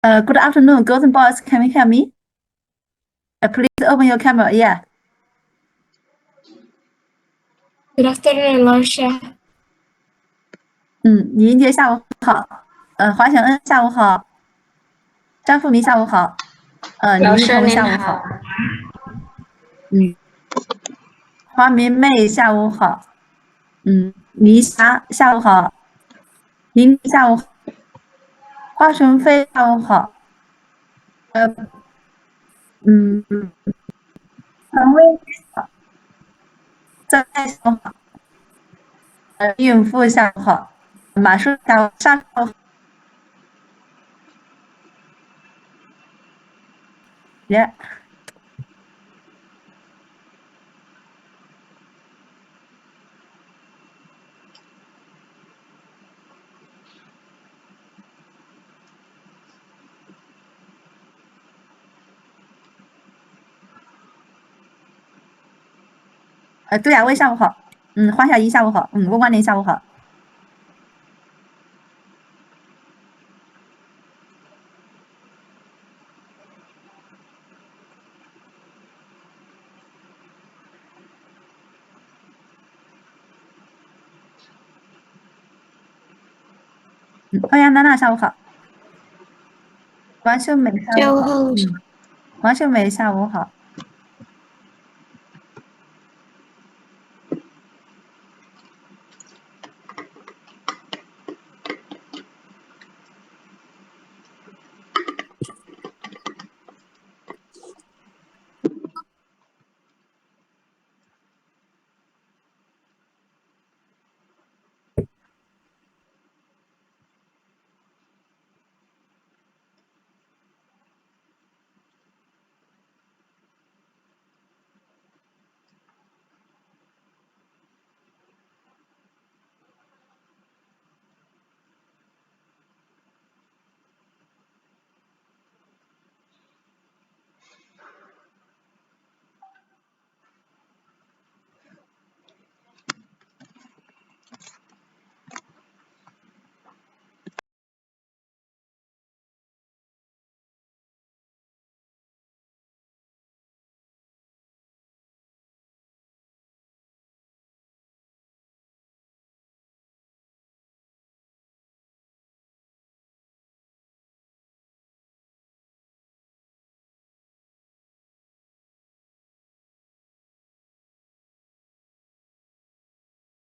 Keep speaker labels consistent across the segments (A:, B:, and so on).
A: Good afternoon, girls and boys. Can you hear me? Please open your camera. Yeah.
B: Good afternoon, 老师。
A: 李英杰下午好。华晓恩下午好。张富明下午好。李一彤下午好。花明妹下午好。黎霞下午好。林下午好。花纯飞下午好。陈薇好。在下午好。孕妇下午好。马叔下午好。Yeah.对呀，喂，下午好。黄小怡下午好。温光林下午好。欧阳娜娜下午好。王秀美下午好。王秀美下午好。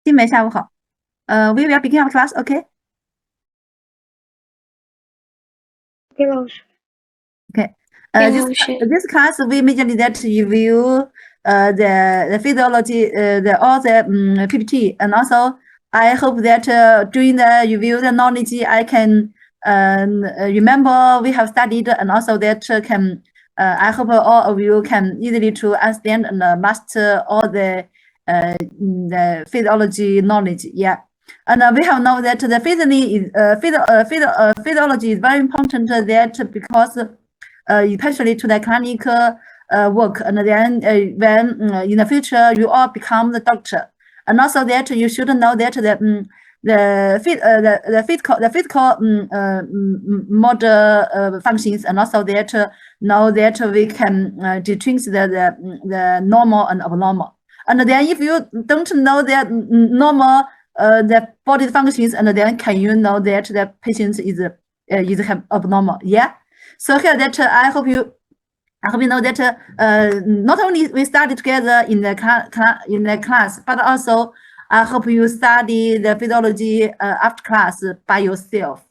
A: 金梅下午好。We will begin our class, okay?
B: Okay, 老师。
A: Okay. This class we majorly that review the physiology, all the PPT, and also I hope that during the review the knowledge I can remember we have studied, and also that can I hope all of you can easily to understand and master all the physiology knowledge. Yeah. And we have known that the physiology is very important that because especially to the clinical work, and then when in the future you all become the doctor, and also that you should know that the physical model functions, and also that know that we can distinguish the normal and abnormal. And then if you don't know that normal the body functions, and then can you know that the patient is abnormal? Yeah. So here that I hope you know that not only we study together in the class, but also I hope you study the physiology after class by yourself.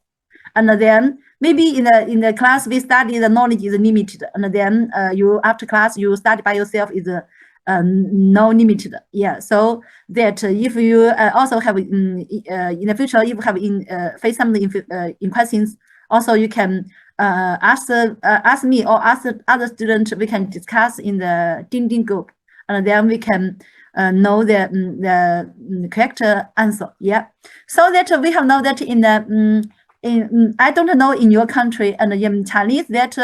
A: And then maybe in the class we study the knowledge is limited, and then you after class you study by yourself is no limited. Yeah. So that if you also have in the future, if you have face something in questions, also you can ask me or ask other students. We can discuss in the Ding group, and then we can know the correct answer. Yeah. So that we have know that in the I don't know in your country and in Chinese that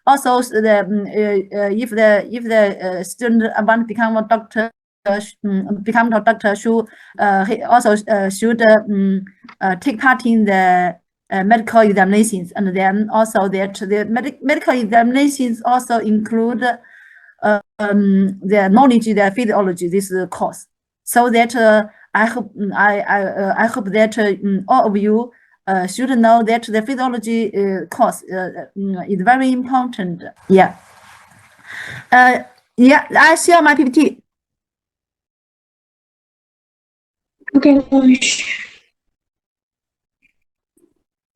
A: also the if the student want to become a doctor. Become a doctor should he also should take part in the medical examinations, and then also that the medical examinations also include the knowledge, the physiology, this course. So that I hope that all of you should know that the physiology course is very important. Yeah. Yeah, I share my PPT.
B: Okay, 老师。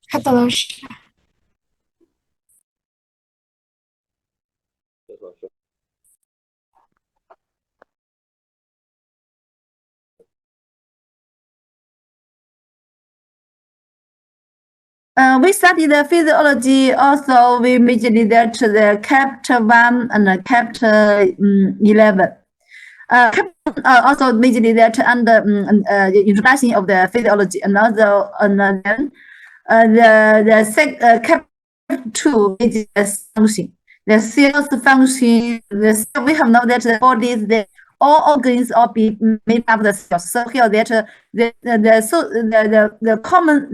B: 好的，老师。
A: We studied the physiology also. We majorly that the chapter 1 and chapter 11. Also majorly that under introduction of the physiology, and also then the chapter 2 is the function. The cells function. We have known that the body is the all organs all be made up of the cells. So here that the common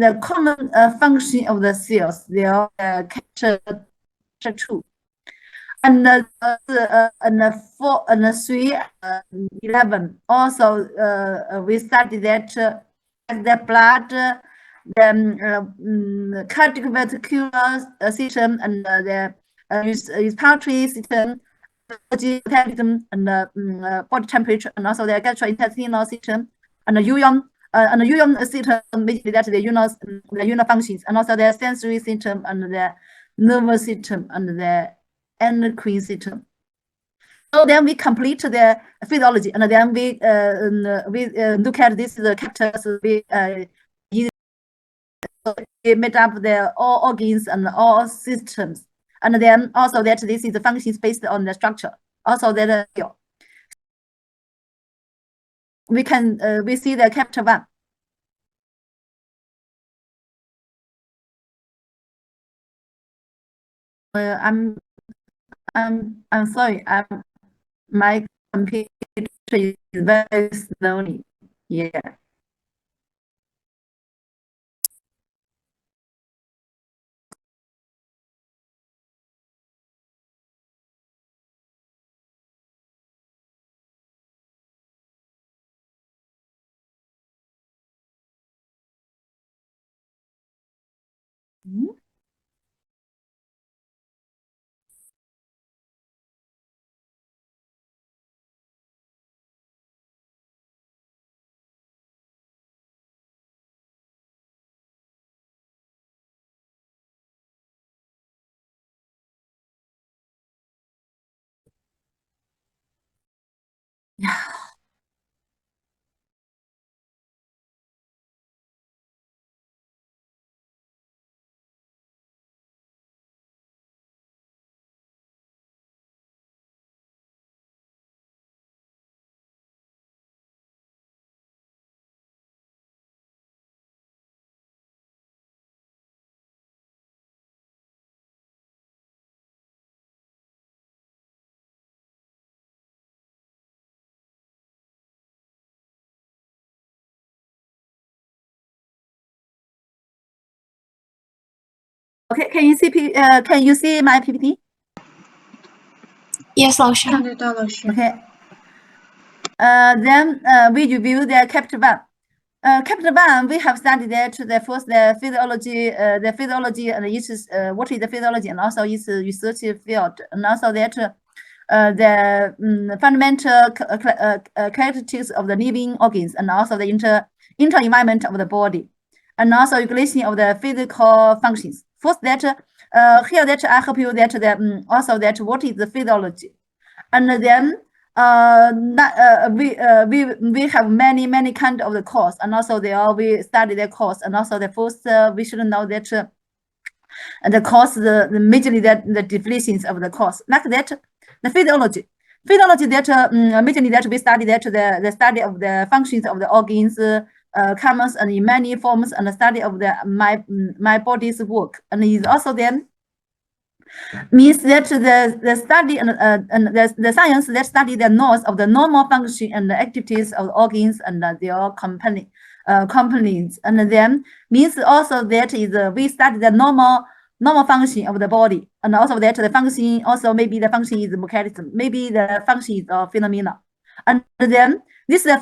A: function of the cells, they are chapter 2. And 4 and 3, 11. Also, we studied that the blood, the cardiovascular system, and the respiratory system, metabolism, and body temperature, and also the gastrointestinal system, and the immune system, basically that the immune functions, and also the sensory system, and the nervous system, and the endocrine system. So then we complete the physiology, and then we look at this chapters. We made up the all organs and all systems, and then also that this is the functions based on the structure. Also that we can we see the chapter 1. I'm sorry. My computer is very slowly. Yeah. Yeah. Okay, can you see my PPT?
B: Yes, 老师。
C: 看得到，老师。
A: Okay. Then we review the chapter 1. Chapter 1, we have studied that the first the physiology, and its what is the physiology, and also its research field, and also that the fundamental characteristics of the living organs, and also the inter environment of the body, and also regulation of the physical functions. First, that here that I hope you that the also that what is the physiology, and then we have many kind of the course, and also we study the course, and also the first we should know that the course the majorly that the definitions of the course, like that the physiology that majorly that we study that the study of the functions of the organs comes and in many forms, and the study of the my body's work, and is also then means that the study and the science that study the laws of the normal function and the activities of organs and their company, components, and then means also that is we study the normal function of the body, and also that the function also maybe the function is mechanism, maybe the function is a phenomena, and then this the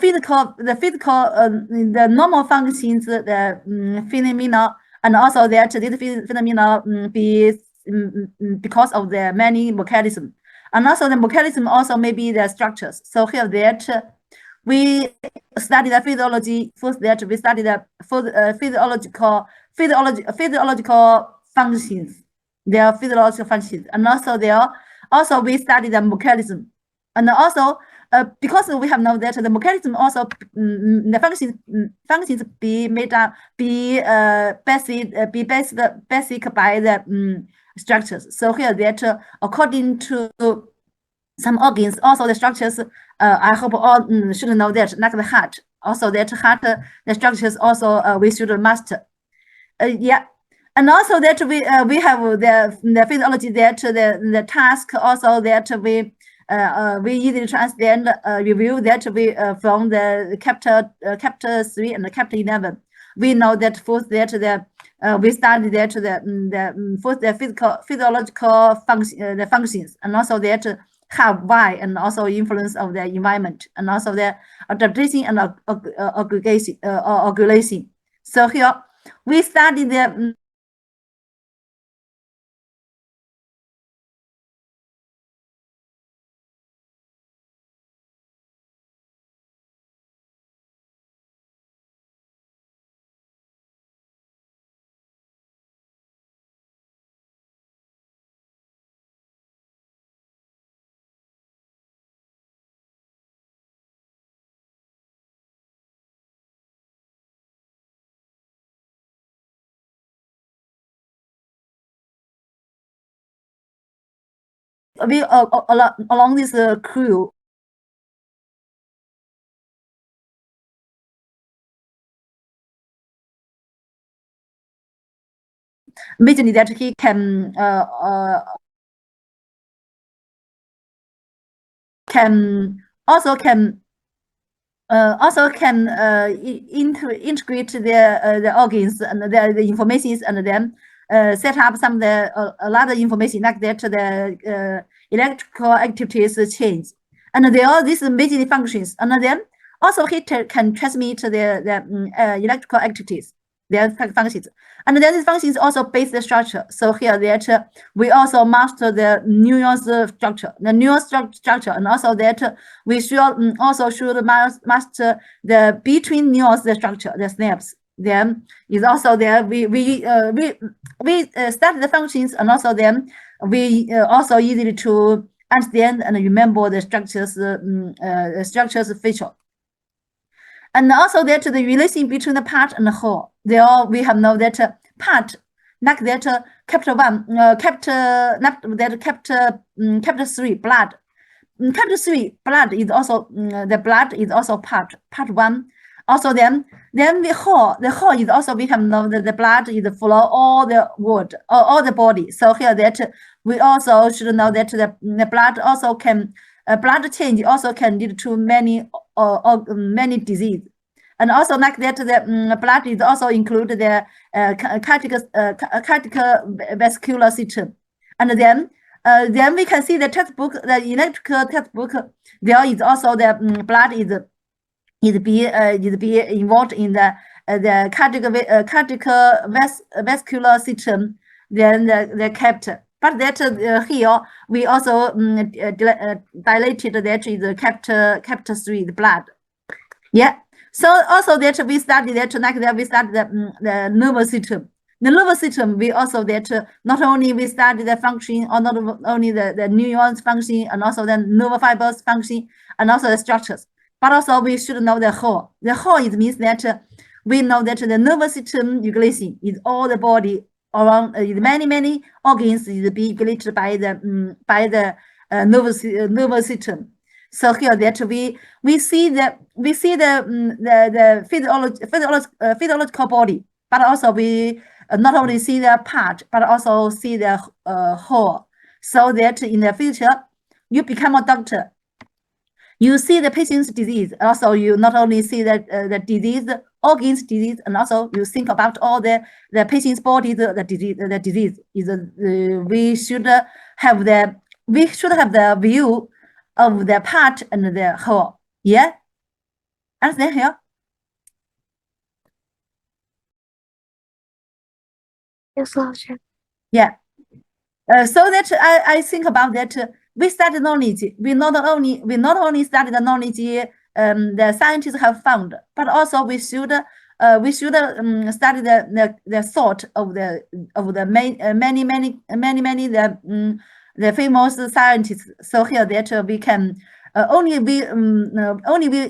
A: normal functions, the phenomena, and also that this phenomena because of the many mechanism, and also the mechanism also maybe the structures. So here that we study the physiology. First, that we study the physiological functions, their physiological functions, and also we study the mechanism, and also because we have known that the mechanism also the functions be made up basic by the structures. So here that according to some organs, also the structures, I hope all should know that, like the heart. Also that heart, the structures also we should master. Yeah, and also that we have the physiology that the task also that we easily understand review that we from the chapter 3 and the chapter 11. We know that first that we study that first the physiological function the functions, and also that how, why, and also influence of the environment, and also the adaptation and regulation. So here we study the we along this crew. Immediately that he can integrate the organs and the informations, and then set up some a lot of information like that the electrical activities change, and they all these major functions, and then also he can transmit the electrical activities, their functions, and then these functions also base the structure. So here that we also master the neurons structure, and also that we should also master the between neurons the structure, the snaps. Then is also there we study the functions, and also then we also easily to understand and remember the structures feature. And also that the relation between the part and the whole. We have know that part, like that chapter 1, chapter 3, blood. Chapter 3, blood is also the blood is also part 1. Also then the whole is also we have know that the blood is flow all the world, all the body. So here that we also should know that the blood also can blood change also can lead to many disease. And also like that the blood is also include the cardiovascular system. And then we can see the textbook, the electrical textbook. There is also the blood is be involved in the cardiovascular system. Then the kept. But that here we also dilated that is the chapter 3, the blood. Yeah. So also that we study that like that we study the nervous system. The nervous system we also that not only we study the function, or not only the neurons function, and also the nerve fibers function, and also the structures, but also we should know the whole. The whole it means that we know that the nervous system regulation is all the body around many organs is be regulated by the nervous system. So here that we see the physiological body, but also we not only see the part, but also see the whole. So that in the future you become a doctor, you see the patient's disease. Also, you not only see that the disease organs disease, and also you think about all the patient's body, the disease is we should have the view of the part and the whole. Yeah, understand here?
B: Yes, 老师.
A: Yeah. So that I think about that we study knowledge. We not only study the knowledge the scientists have found, but also we should study the thought of the many the famous scientists. So here that we can only we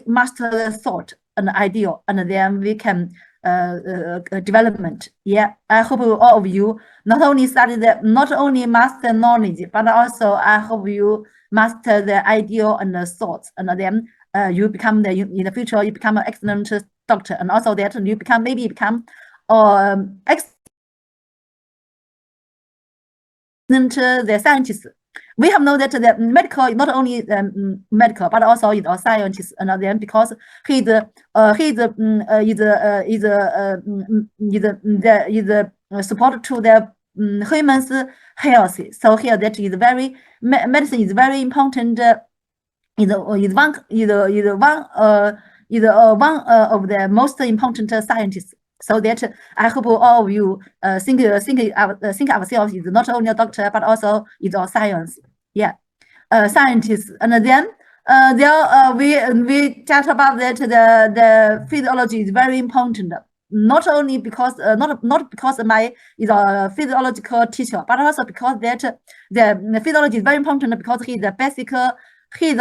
A: master the thought and idea, and then we can development. Yeah, I hope all of you not only master knowledge, but also I hope you master the idea and the thoughts, and then you become in the future you become an excellent doctor, and also that you maybe become excellent the scientist. We have known that the medical is not only medical, but also is a scientist, and then because is support to the humans health. So here that is very medicine is very important. Is one of the most important scientists. So that I hope all of you think ourselves is not only a doctor but also is a science. Yeah, scientists. And then we talked about that the physiology is very important. Not only because not because my is a physiological teacher, but also because that the physiology is very important because he's the basic. He's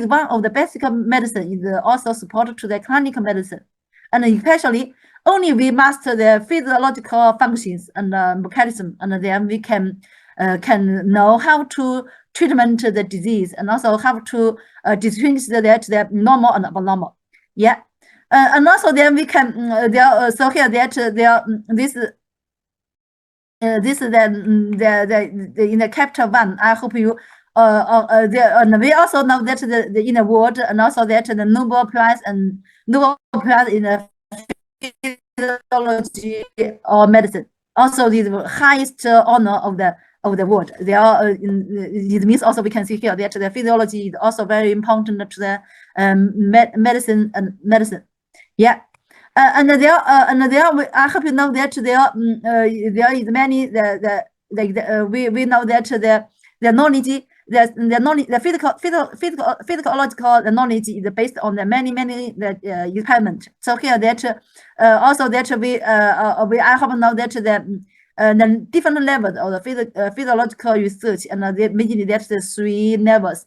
A: one of the basic medicine is also supported to the clinical medicine, and especially only we master the physiological functions and mechanism, and then we can know how to treatment the disease, and also how to distinguish the normal and abnormal. Yeah, and also then we can so here that this is the in the chapter 1. I hope you and we also know that the in the world, and also that the Nobel Prize in the physiology or medicine, also the highest honor of the world. They are it means also we can see here that the physiology is also very important to the medicine. Yeah. I hope you know that there is many we know that the knowledge the physiological knowledge is based on the many experiments. So here that also that we I hope know that the different levels of the physiological research, and mainly that's the 3 levels.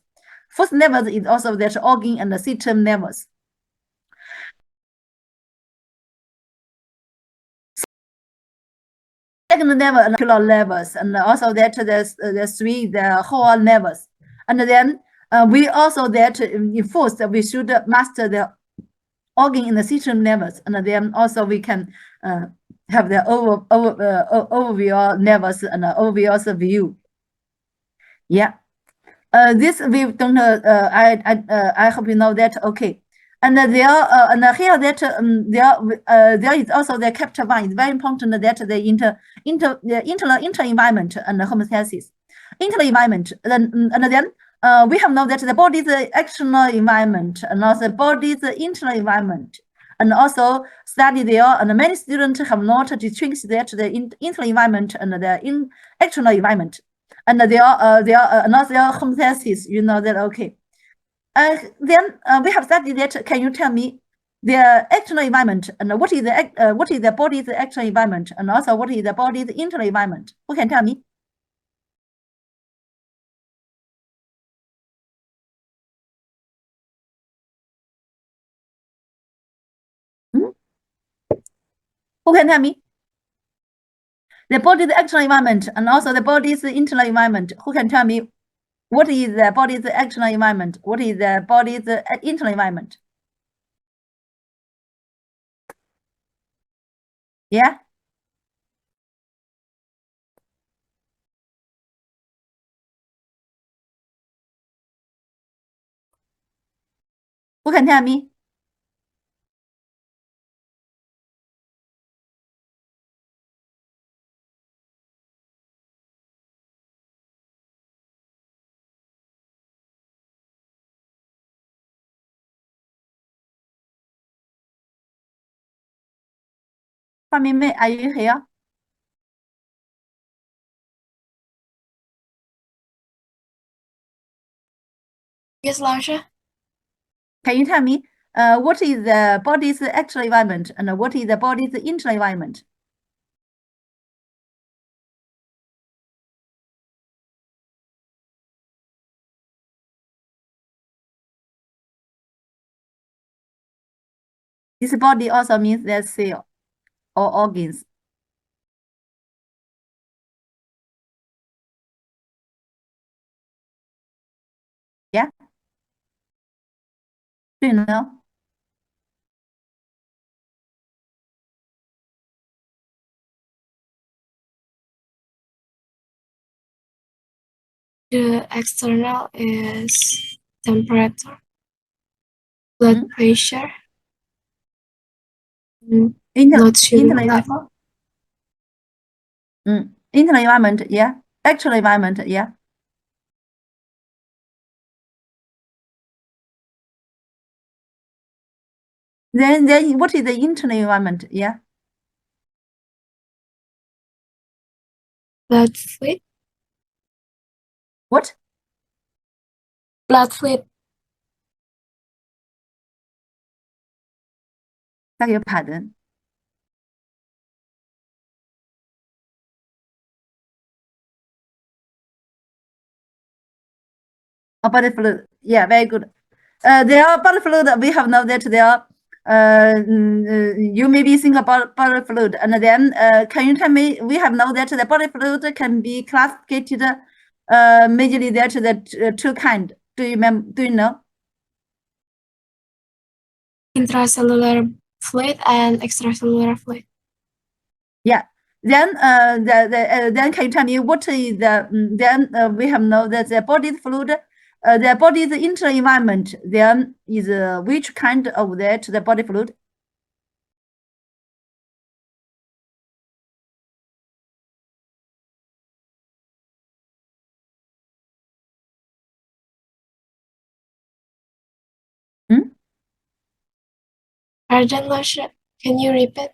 A: First level is also that organ and the system levels. Second level and molecular levels, and also that the whole levels. And then we also that in first we should master the organ in the system levels, and then also we can have the overview levels and overview view. Yeah, this we don't. I hope you know that. Okay. And there and here that there is also the chapter 1 is very important that the inter environment and the homeostasis. Inter environment, and then we have known that the body's external environment and also body's internal environment, and also study there. And many students have not distinguished that the internal environment and the external environment, and there are another homeostasis. You know that, okay. Then we have studied that. Can you tell me the external environment, and what is the body's external environment, and also what is the body's internal environment? Who can tell me? Hmm? Who can tell me? The body's external environment and also the body's internal environment. Who can tell me what is the body's external environment? What is the body's internal environment? Yeah? Who can tell me? Mei, are you here?
B: Yes, 老师。
A: Can you tell me what is the body's external environment and what is the body's internal environment? This body also means there's cell or organs. Yeah? Do you know?
B: The external is temperature, blood pressure, blood sugar level.
A: Internal environment, yeah. External environment, yeah. Then what is the internal environment? Yeah.
B: Blood fluid.
A: What?
B: Blood fluid.
A: Beg your pardon. Oh, body fluid. Yeah, very good. There are body fluid. We have know that there are. You maybe think about body fluid, and then can you tell me? We have know that the body fluid can be classified majorly that the two kind. Do you know?
B: Intracellular fluid and extracellular fluid.
A: Yeah. Then then can you tell me what is the then we have know that the body's fluid, the body's internal environment then is which kind of that the body fluid?
B: Pardon, 老师, can you repeat?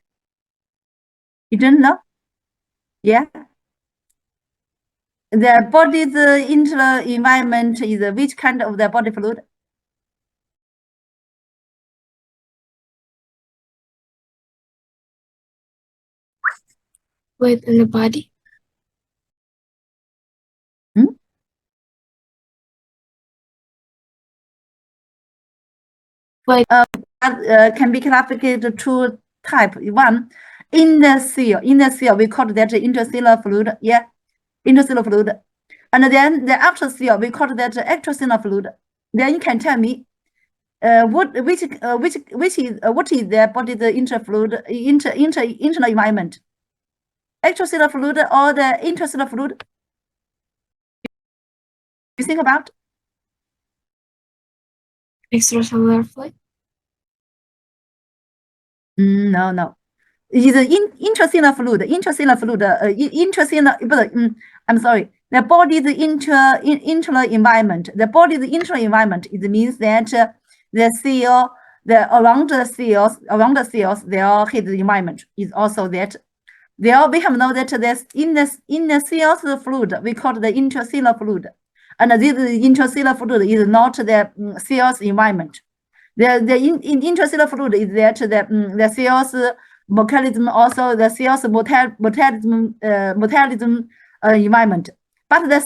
A: You don't know? Yeah. The body's internal environment is which kind of the body fluid?
B: Fluid in the body.
A: Fluid can be classified to two type. One, in the cell, we call that intracellular fluid. Yeah, intracellular fluid. And then the after cell, we call that extracellular fluid. Then you can tell me what is the body's internal environment? Extracellular fluid or the intracellular fluid? You think about?
B: Extracellular fluid.
A: No. Is intracellular fluid. I'm sorry. The body's internal environment. The body's internal environment. It means that the cell, around the cells, their his environment is also that. There we have know that there's in the cells fluid, we call it the intracellular fluid, and this intracellular fluid is not the cell's environment. The intracellular fluid is that the cell's mechanism, also the cell's metabolism environment. But the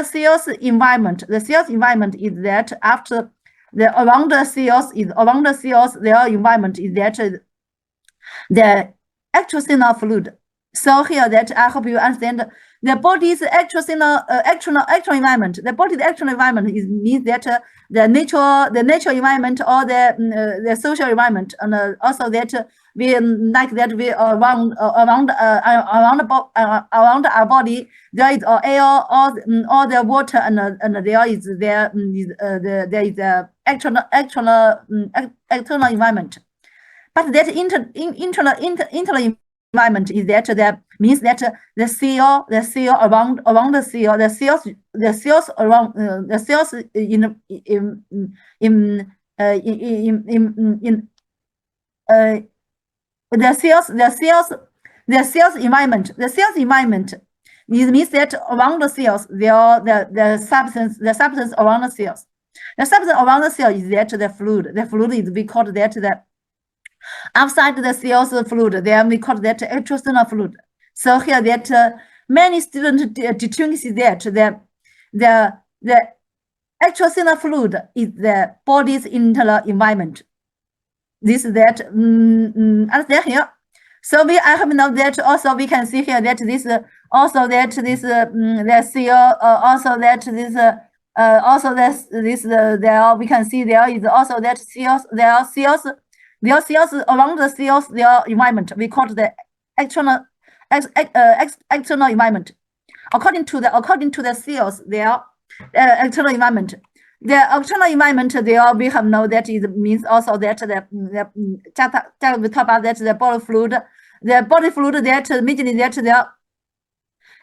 A: cell's environment is that after around the cells, their environment is that the extracellular fluid. So here that I hope you understand the body's extracellular actual environment. The body's actual environment means that the natural environment or the social environment, and also that we like that we around our body there is air or the water, and there is external environment. But that internal environment is that means that the cell around the cell, the cells around the cells the cells environment. The cells environment, it means that around the cells, the substance around the cells. The substance around the cell is that the fluid. The fluid is we call that the outside the cells fluid. Then we call that extracellular fluid. So here that many students distinguish that the extracellular fluid is the body's internal environment. This is that understand here. So I have know that also we can see here that this also that this the cell also that this also this there we can see there is also that cells there are cells around the cells their environment we call the external external environment. According to the cells their external environment. The external environment, there we have know that it means also that we talk about that the body fluid that immediately that there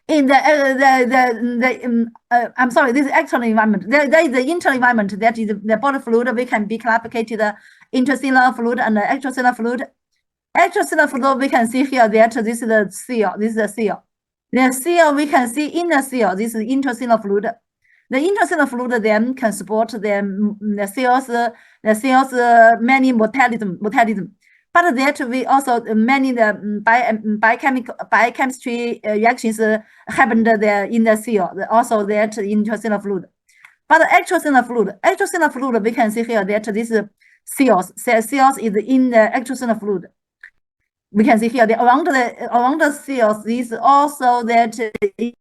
A: in the I'm sorry, this is external environment. There is the internal environment that is the body fluid. We can be classified the intracellular fluid and the extracellular fluid. Extracellular fluid we can see here that this is the cell. This is the cell. The cell we can see in the cell. This is intracellular fluid. The intracellular fluid then can support the cells many metabolism. But that we also many the biochemistry reactions happened there in the cell. Also that intracellular fluid. But extracellular fluid we can see here that this cells is in the extracellular fluid. We can see here that around the cells is also that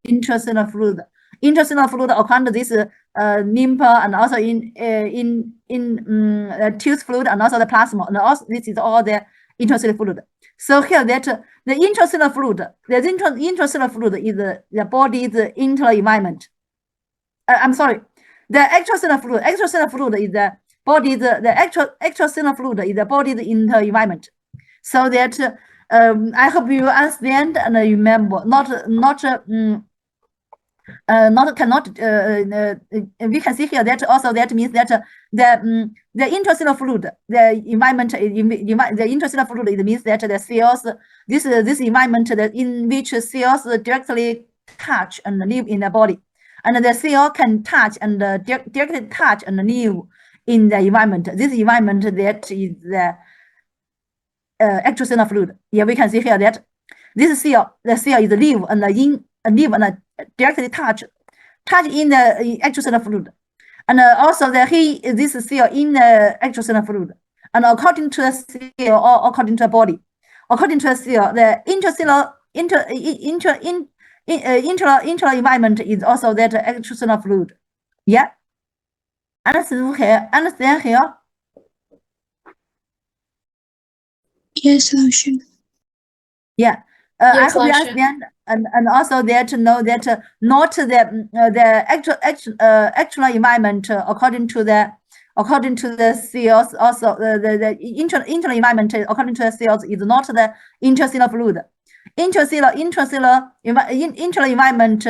A: intracellular fluid. Intracellular fluid according to this lymph and also in tooth fluid and also the plasma, and also this is all the intracellular fluid. So here that the intracellular fluid, the intracellular fluid is the body's internal environment. I'm sorry, the extracellular fluid. Extracellular fluid is the body's extracellular fluid is the body's internal environment. So that I hope you understand and remember. We can see here that also that means that the intracellular fluid, the environment, the intracellular fluid, it means that the cells, this environment that in which cells directly touch and live in the body, and the cell can touch and directly touch and live in the environment. This environment that is the extracellular fluid. Yeah, we can see here that this cell, the cell is live and directly touch in the extracellular fluid, and also this cell in the extracellular fluid, and according to the cell or according to the body, according to the cell, the intracellular internal environment is also that extracellular fluid. Yeah, understand here.
B: Yes, Lucian.
A: Yeah. I hope you understand, and also there to know that not the actual environment according to the cells, also the internal environment according to the cells is not the intracellular fluid. Internal environment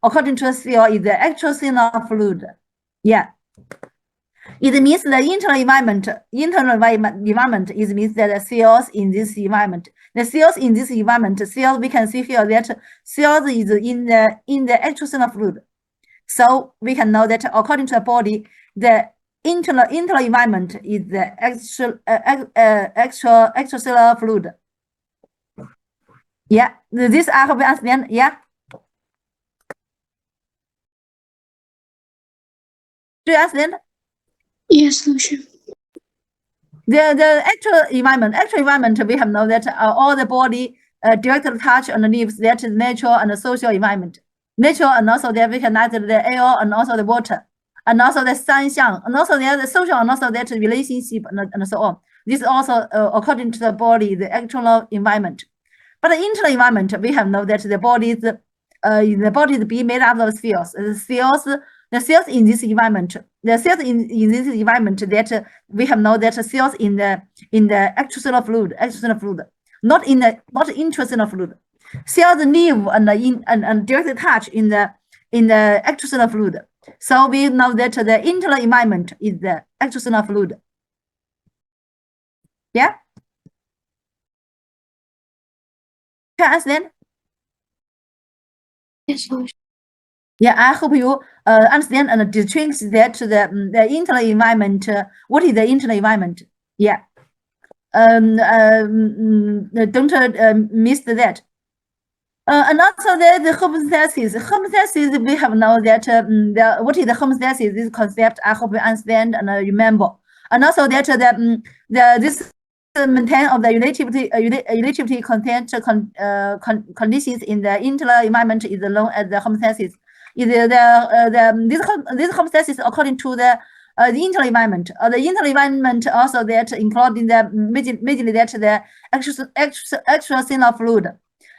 A: according to the cell is the extracellular fluid. Yeah. It means the internal environment is means that the cells in this environment. The cells in this environment, cells we can see here that cells is in the extracellular fluid. So we can know that according to the body, the internal environment is the extracellular fluid. Yeah, this I hope you understand. Yeah. Do you understand?
B: Yes, Lucian.
A: The actual environment, we have know that all the body directly touch and lives, that is natural and social environment. Natural, and also there we can add the air and also the water, and also the sunshine, and also there the social, and also that relationship and so on. This is also according to the body, the actual environment. But the internal environment, we have know that the body is being made up of cells. The cells in this environment, the cells in this environment that we have know that cells in the extracellular fluid, not intracellular fluid. Cells live and directly touch in the extracellular fluid. So we know that the internal environment is the extracellular fluid. Yeah. Can you understand?
B: Yes, solution.
A: Yeah, I hope you understand and distinguish that the internal environment. What is the internal environment? Yeah. Don't miss that. And also the homeostasis. Homeostasis, we have know that what is the homeostasis? This concept I hope you understand and remember. And also that this maintain of the relativity content conditions in the internal environment is known as the homeostasis. Is this homeostasis according to the internal environment. The internal environment also that including the majorly that the extracellular fluid.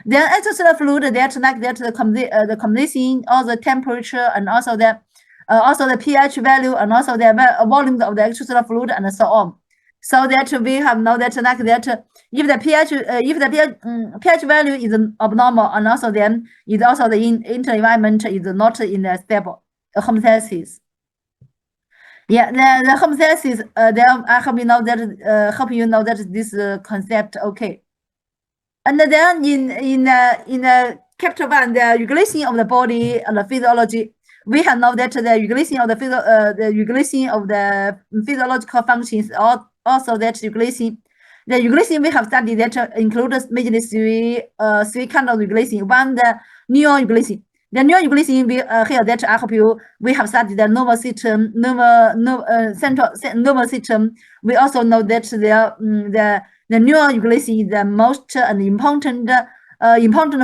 A: Then extracellular fluid that like that the combination of the temperature and also the pH value and also the volume of the extracellular fluid and so on. So that we have know that like that if the pH value is abnormal and also then is also the internal environment is not in a stable homeostasis. Yeah, the homeostasis. Then I hope you know that this concept okay. And then in chapter 1, the regulation of the body and the physiology, we have know that the regulation of the physiological functions, also that regulation. The regulation we have studied that includes majorly three kind of regulation. One, the neural regulation. The neural regulation we here that I hope we have studied the nervous system, central nervous system. We also know that the neural regulation is the most important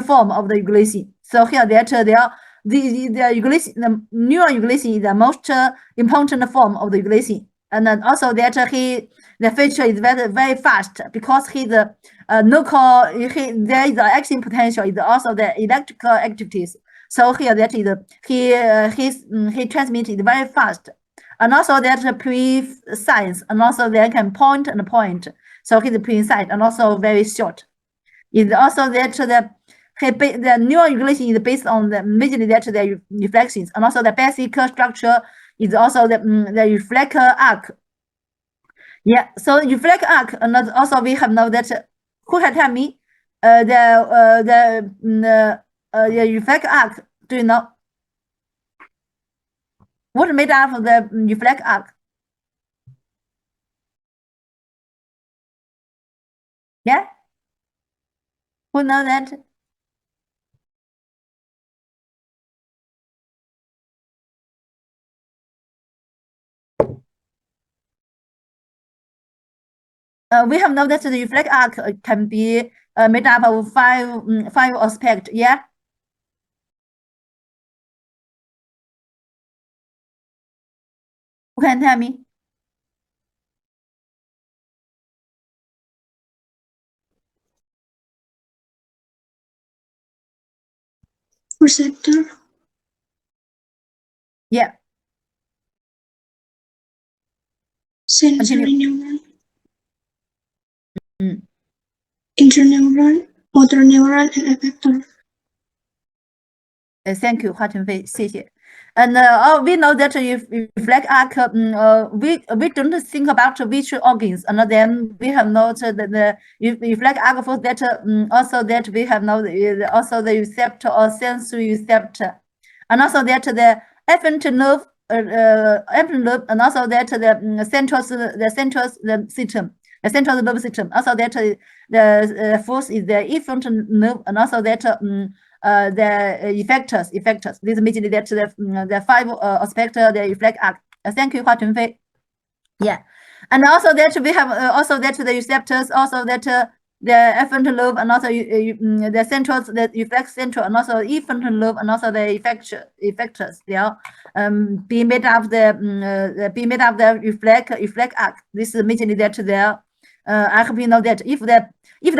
A: form of the regulation. So here that the regulation, the neural regulation is the most important form of the regulation. And then also that the feature is very fast because there is the action potential is also the electrical activities. So here that is he transmitted very fast. And also that precise and also they can point and point. So he's precise and also very short. It's also that the neural regulation is based on the majorly that the reflections and also the basic structure is also the reflector arc. Yeah, so reflector arc and also we have know that who can tell me the reflector arc? Do you know what made up of the reflector arc? Yeah, who know that? We have know that the reflector arc can be made up of five aspects. Yeah. Who can tell me?
B: Receptor.
A: Yeah.
B: Sensory neuron.
A: Mm.
B: Interneuron, motor neuron, and effector.
A: Thank you, 华晨飞，谢谢。And we know that if reflect arc, we don't think about which organs, and then we have noted that the reflect arc for that also that we have noted also the receptor or sensory receptor, and also that the afferent nerve, and also that the central system, the central nervous system. Also that the fourth is the efferent nerve, and also that the effectors. This immediately that the five aspects the reflect arc. Thank you, Hua Chunfei. Yeah, and also that we have also that the receptors, also that the efferent lobe, and also the central, the reflex central, and also efferent lobe, and also the effectors. They are be made of the reflect arc. This is immediately that there. I hope you know that if the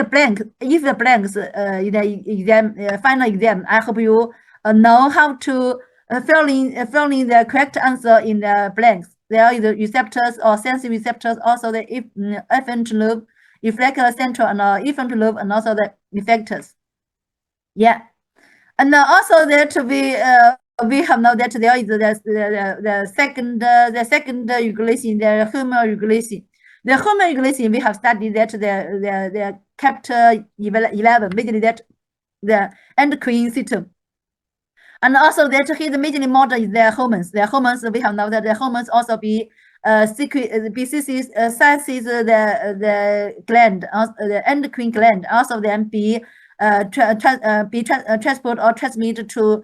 A: blanks in the exam final exam, I hope you know how to fill in the correct answer in the blanks. There are the receptors or sensory receptors, also the efferent lobe, reflector central, and efferent lobe, and also the effectors. Yeah, and also that we have know that there is the second regulation, the hormone regulation. The hormone regulation we have studied that the chapter 11, basically that the endocrine system. And also that his major model is their hormones. Their hormones, we have now that the hormones also be senses the gland, the endocrine gland, also then be transport or transmitted to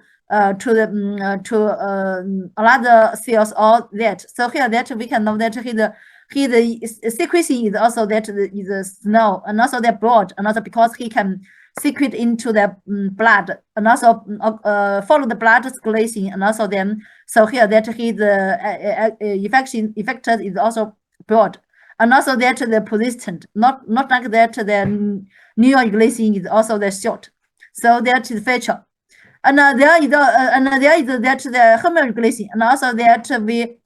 A: another cells or that. So here that we can know that his secretion is also that is slow and also that broad, and also because he can secrete into the blood and also follow the blood circulation, and also then so here that his effector is also broad, and also that the persistent, not like that the neoregulation is also the short. So that is feature. And there is that the homoregulation, and also that we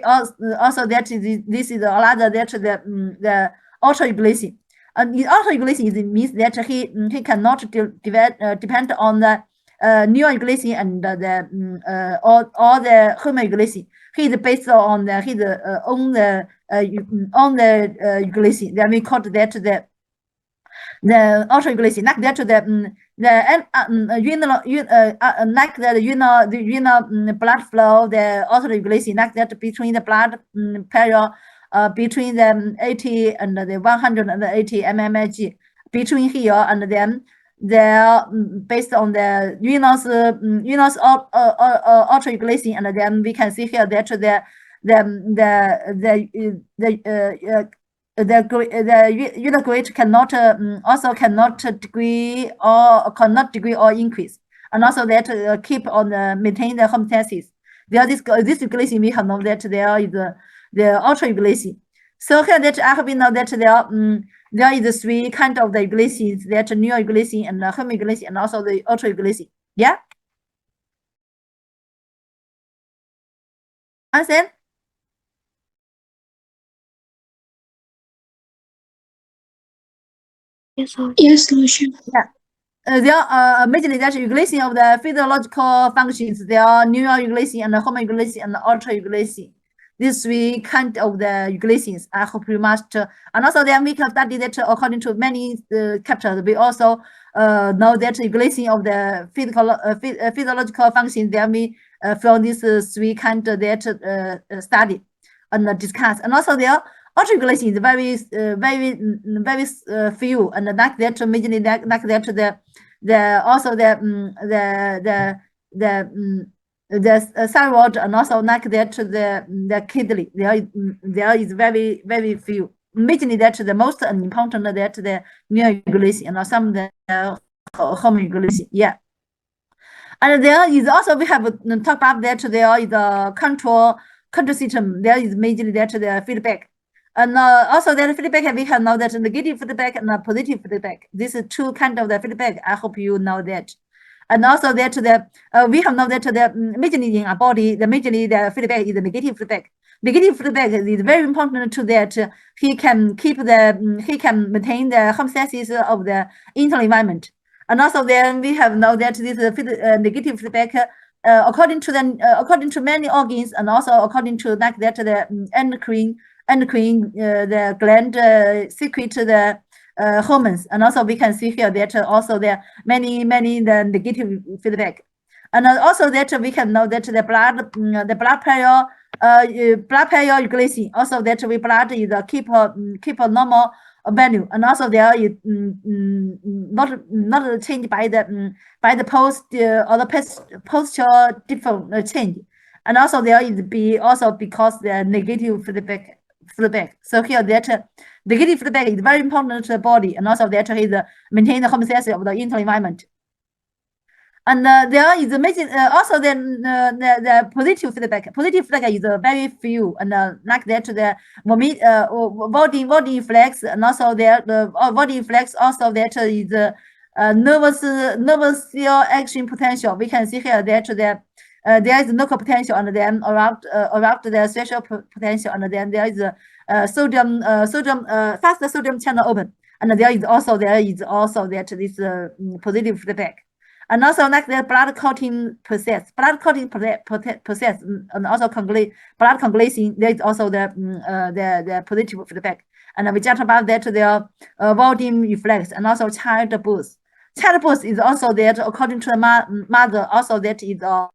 A: also that this is another that the autoregulation. And in autoregulation, it means that he cannot depend on the neoregulation and the all the homoregulation. He is based on the his own regulation. Then we call that the autoregulation, like that the like the renal blood flow, the autoregulation, like that between the blood pressure between the 80 and the 180 mmHg between here, and then they're based on the renal's autoregulation, and then we can see here that the unit grade cannot also cannot degree or increase, and also that keep on maintain the homeostasis. There this regulation we have known that there is the autoregulation. So here that I have been know that there is three kind of the regulations, that neoregulation and homoregulation and also the autoregulation. Yeah. Understand?
B: Yes, Lucia.
A: Yeah. There are majorly that regulation of the physiological functions. There are neoregulation and homoregulation and autoregulation. These three kind of the regulations. I hope you must. And also then we can study that according to many chapters. We also know that regulation of the physiological functions. Then we from these three kind of that study and discuss. And also there. Autoregulation is very few, and like that majorly like that the also the thyroid, and also like that the kidney there is very few. Majorly that the most important that the neoregulation and some the homoregulation. Yeah. And there is also we have talked about that there is a control system. There is majorly that the feedback. And also that feedback, we have know that negative feedback and positive feedback. This is two kind of the feedback. I hope you know that. And also that we have know that the majorly in our body, the majorly the feedback is the negative feedback. Negative feedback is very important to that he can maintain the homeostasis of the internal environment. And also then we have know that this negative feedback according to many organs, and also according to like that the endocrine the gland secrete the hormones, and also we can see here that also there are many the negative feedback, and also that we can know that the blood pressure regulation, also that we blood is keep a normal value, and also there is not changed by the post or the posture different change, and also there is also because the negative feedback. So here that negative feedback is very important to the body, and also that is maintain the homeostasis of the internal environment. And there is also the positive feedback. Positive feedback is very few, and like that the body reflex, and also the body reflex also that is nervous cell action potential. We can see here that there is local potential, and then around the sexual potential, and then there is faster sodium channel open, and there is also that this positive feedback. And also like the blood clotting process, and also blood coagulation, there is also the positive feedback. And we just about that the volume reflex, and also child birth. Child birth is also that according to the mother, also that is a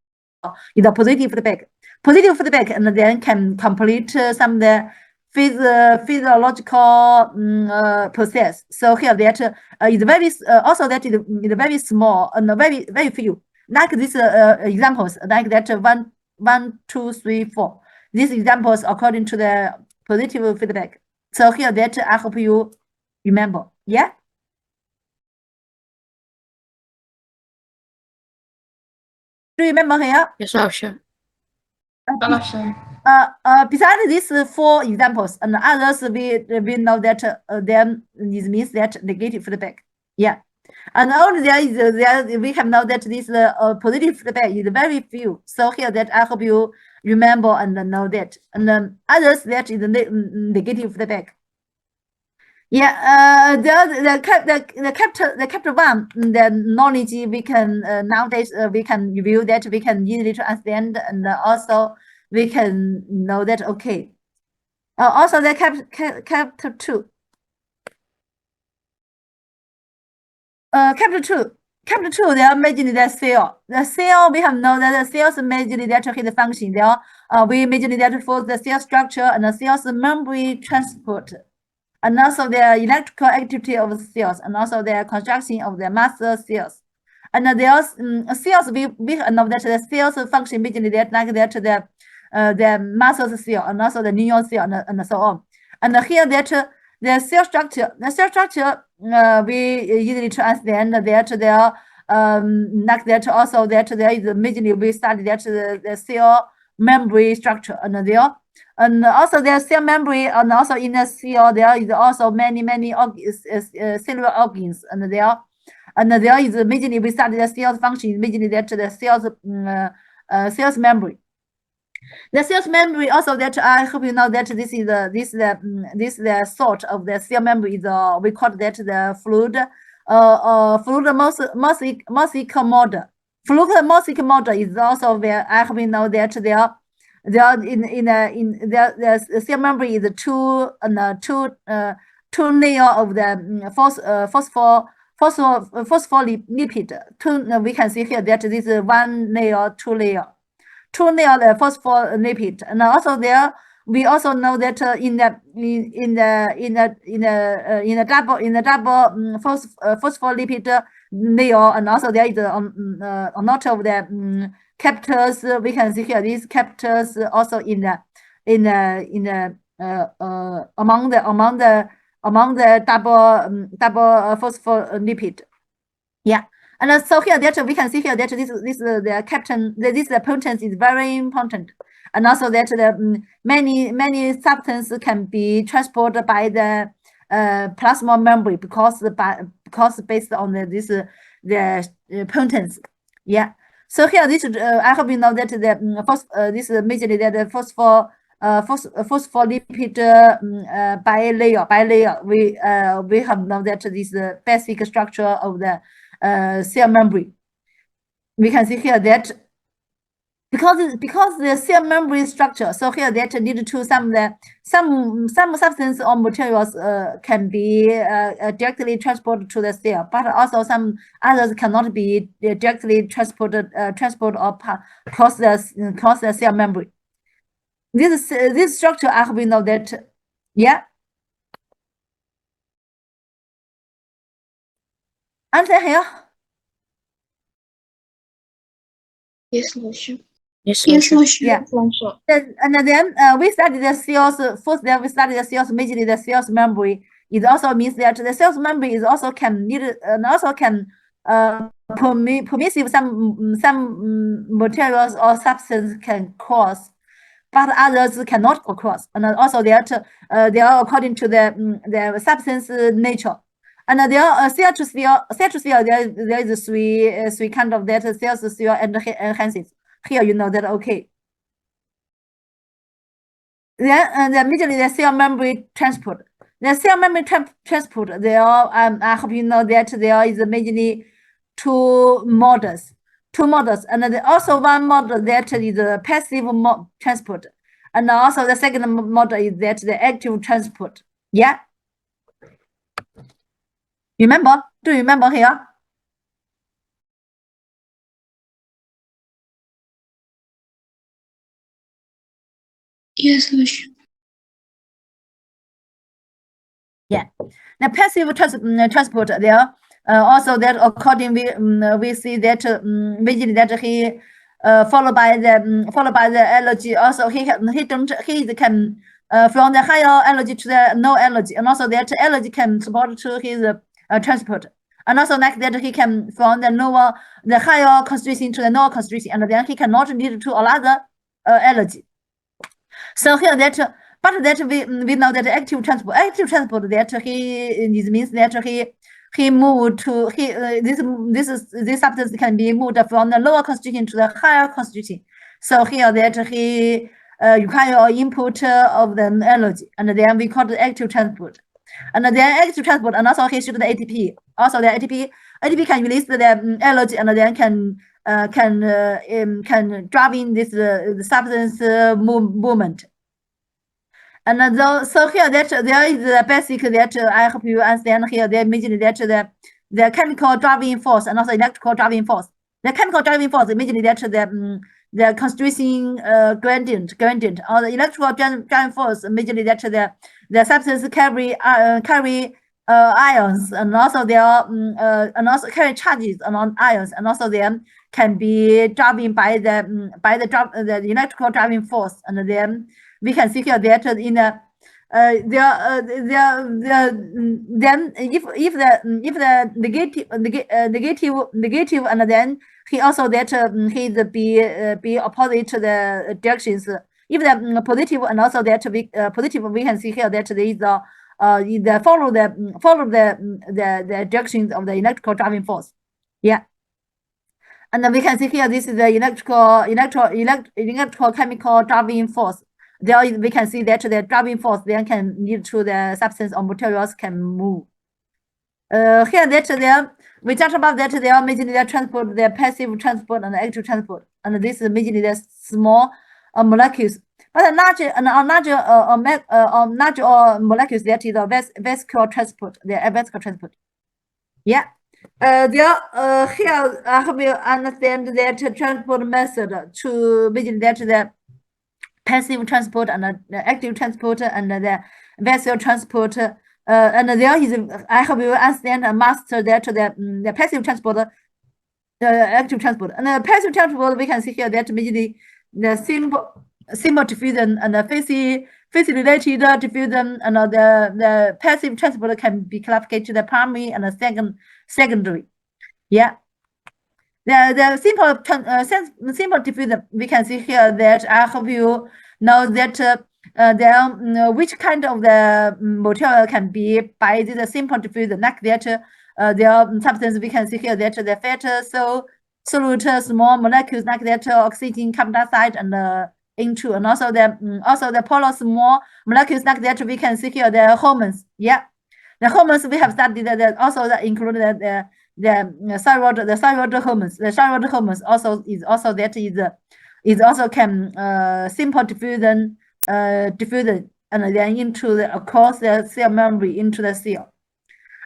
A: positive feedback. Positive feedback, and then can complete some of the physiological process. So here that is very also that is very small and very few. Like these examples, like that 1, 2, 3, 4. These examples according to the positive feedback. So here that I hope you remember. Yeah. Do you remember here?
C: Yes, sure.
A: Besides these 4 examples and others, we know that then this means that negative feedback. Yeah. And only there we have know that this positive feedback is very few. So here that I hope you remember and know that. And others that is negative feedback. Yeah, the chapter 1, the knowledge we can nowadays we can review that, we can easily to understand, and also we can know that okay. Also the chapter 2. Chapter 2, they are majorly the cell. The cell we have known that the cells majorly that the function. They are we majorly that for the cell structure and the cells membrane transport. And also the electrical activity of the cells, and also the construction of the master cells. And there's cells we know that the cells function basically that like that the master cell and also the neuron cell and so on. And here that the cell structure we easily to understand that there like that also that there is majorly we study that the cell membrane structure and there. And also there's cell membrane, and also in the cell there is also many cellular organs, and there is majorly we study the cell function, majorly that the cells membrane. The cells membrane also that I hope you know that this is the sort of the cell membrane is we call that the fluid molecular model. Fluid molecular model is also where I hope you know that there the cell membrane is two layer of the phospholipid. We can see here that this is 1 layer, 2 layer the phospholipid, and also there we also know that in the double phospholipid layer, and also there is a lot of the captors. We can see here these captors also in the among the double phospholipid. Yeah. And so here that we can see here that this the captain this potency is very important, and also that the many substances can be transported by the plasma membrane because based on the potency. Yeah. So here this I hope you know that the this majorly that the phospholipid bilayer we have known that this basic structure of the cell membrane. We can see here that because the cell membrane structure, so here that need to some substance or materials can be directly transported to the cell, but also some others cannot be directly transported or cross the cell membrane. This structure I hope you know that. Yeah. Answer here.
B: Yes, Loshu.
C: Yes,
B: Yes, Loshu.
A: Yeah. And then we study the cells. First, then we study the cells. Majorly, the cells membrane. It also means that the cells membrane is also can need and also can permissive some materials or substance can cross, but others cannot cross. And also they are according to the substance nature. And there are cell to cell. There is three kind of that cells to cell and enhances. Here you know that okay. Then immediately the cell membrane transport. The cell membrane transport. There are I hope you know that there is majorly two models, and also one model that is the passive transport, and also the second model is that the active transport. Yeah. Remember? Do you remember here?
B: Yes, solution.
A: Yeah. The passive transport there also that according we see that basically that he followed by the allergy. Also he can from the higher allergy to the no allergy, and also that allergy can support to his transport. And also like that he can from the higher concentration to the lower concentration, and then he cannot lead to another allergy. So here that but that we know that active transport that it means that he moved to this substance can be moved from the lower concentration to the higher concentration. So here that he require input of the energy, and then we call it active transport. And then active transport, and also he shoot the ATP. Also the ATP can release the energy, and then can driving this the substance movement. And so here that there is the basic that I hope you understand here. They immediately that the chemical driving force and also electrical driving force. The chemical driving force immediately that the concentration gradient or the electrical driving force immediately that the substance carry ions, and also they are and also carry charges among ions, and also them can be driving by the electrical driving force, and then we can see here that in the then if the negative and then he also that he be opposite to the directions. If the positive and also that positive, we can see here that there is the follow the directions of the electrical driving force. Yeah. And then we can see here this is the electrical chemical driving force. There we can see that the driving force then can lead to the substance or materials can move. Here that there we talked about that they are mainly the transport, the passive transport and the active transport, and this is mainly the small molecules. But larger molecules that is the vascular transport, the vascular transport. Yeah. Here I hope you understand that transport method to begin that the passive transport and the active transport and the vessel transport. And there is, I hope you understand and master that the passive transport, the active transport. And the passive transport, we can see here that immediately the simple diffusion and the phase-related diffusion, and the passive transport can be classified to the primary and the secondary. Yeah. The simple diffusion, we can see here that I hope you know that which kind of the material can be by the simple diffusion, like that their substance, we can see here that the fat solute small molecules like that oxygen, carbon dioxide, and into, and also the polar small molecules like that, we can see here the hormones. Yeah, the hormones we have studied that also that include the thyroid hormones. The thyroid hormones also is also can simple diffusion and then into across the cell membrane into the cell.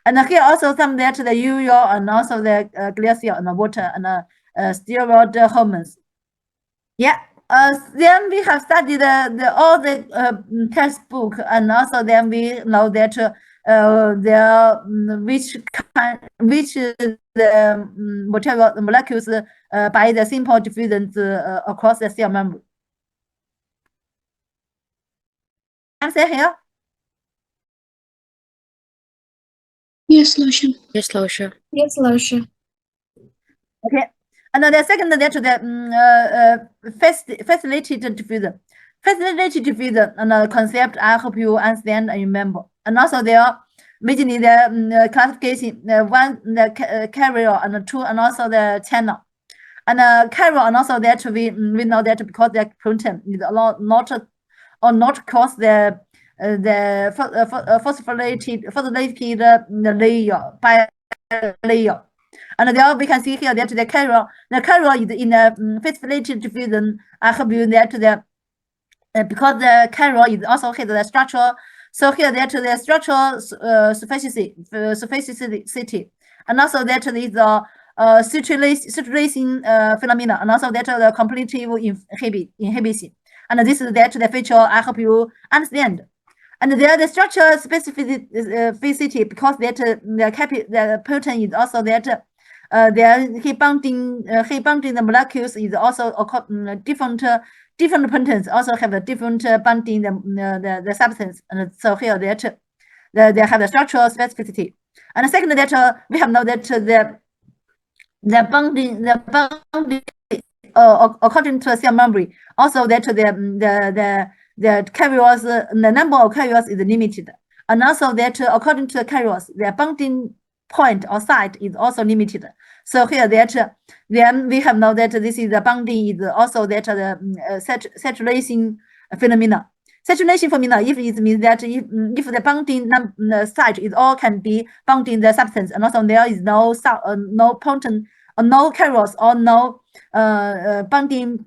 A: And here also some that the urea and also the glycerol and the water and steroid hormones. Yeah. Then we have studied all the textbook, and also then we know that which the material molecules by the simple diffusion across the cell membrane. Answer here?
B: Yes, solution.
C: Yes, solution.
B: Yes, solution.
A: Okay. And the second that the facilitated diffusion. Facilitated diffusion and the concept I hope you understand and remember. And also there mainly the classification, one the carrier and two, and also the channel. And carrier and also that we know that because the protein is not cause the phosphorylated layer by layer. And there we can see here that the carrier is in the phosphorylated diffusion. I hope you that because the carrier is also has the structure. So here that the structural specificity, and also that is the citrulation phenomena, and also that the competitive inhibition. And this is the feature I hope you understand. And the structure specificity because that the protein is also that the he bonding the molecules is also different proteins also have a different bonding the substance. And so here that they have the structural specificity. And second that we have know that the bonding according to cell membrane also that the carriers the number of carriers is limited, and also that according to the carriers the bonding point or site is also limited. So here that then we have know that this is the bonding is also that the saturation phenomena. Saturation phenomena if it means that if the bonding site is all can be bonding the substance, and also there is no potent no carriers or no bonding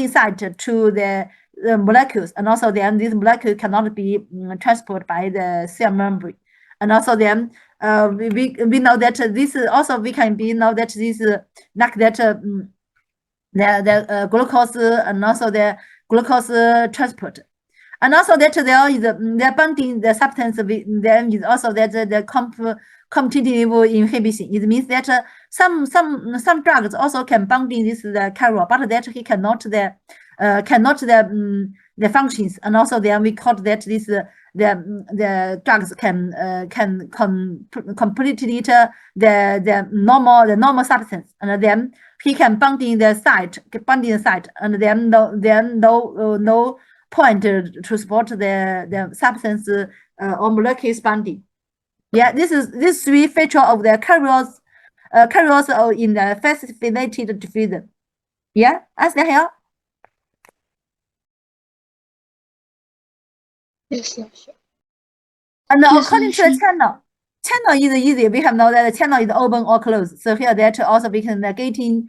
A: site to the molecules, and also then this molecule cannot be transported by the cell membrane. And also then we know that this also we can be know that this like that the glucose and also the glucose transport. And also that there is the bonding the substance then is also that the competitive inhibition. It means that some drugs also can bonding this the carrier, but that he cannot the functions. And also then we call that this the drugs can completely the normal substance, and then he can bonding the site, and then no point to support the substance or molecules bonding. Yeah, this three feature of the carriers in the fascinated diffusion. Yeah, understand here?
B: Yes, Losha.
A: And
B: Yes,
A: according to the
B: Losha.
A: channel is easy. We have know that the channel is open or closed. So here that also we can the gating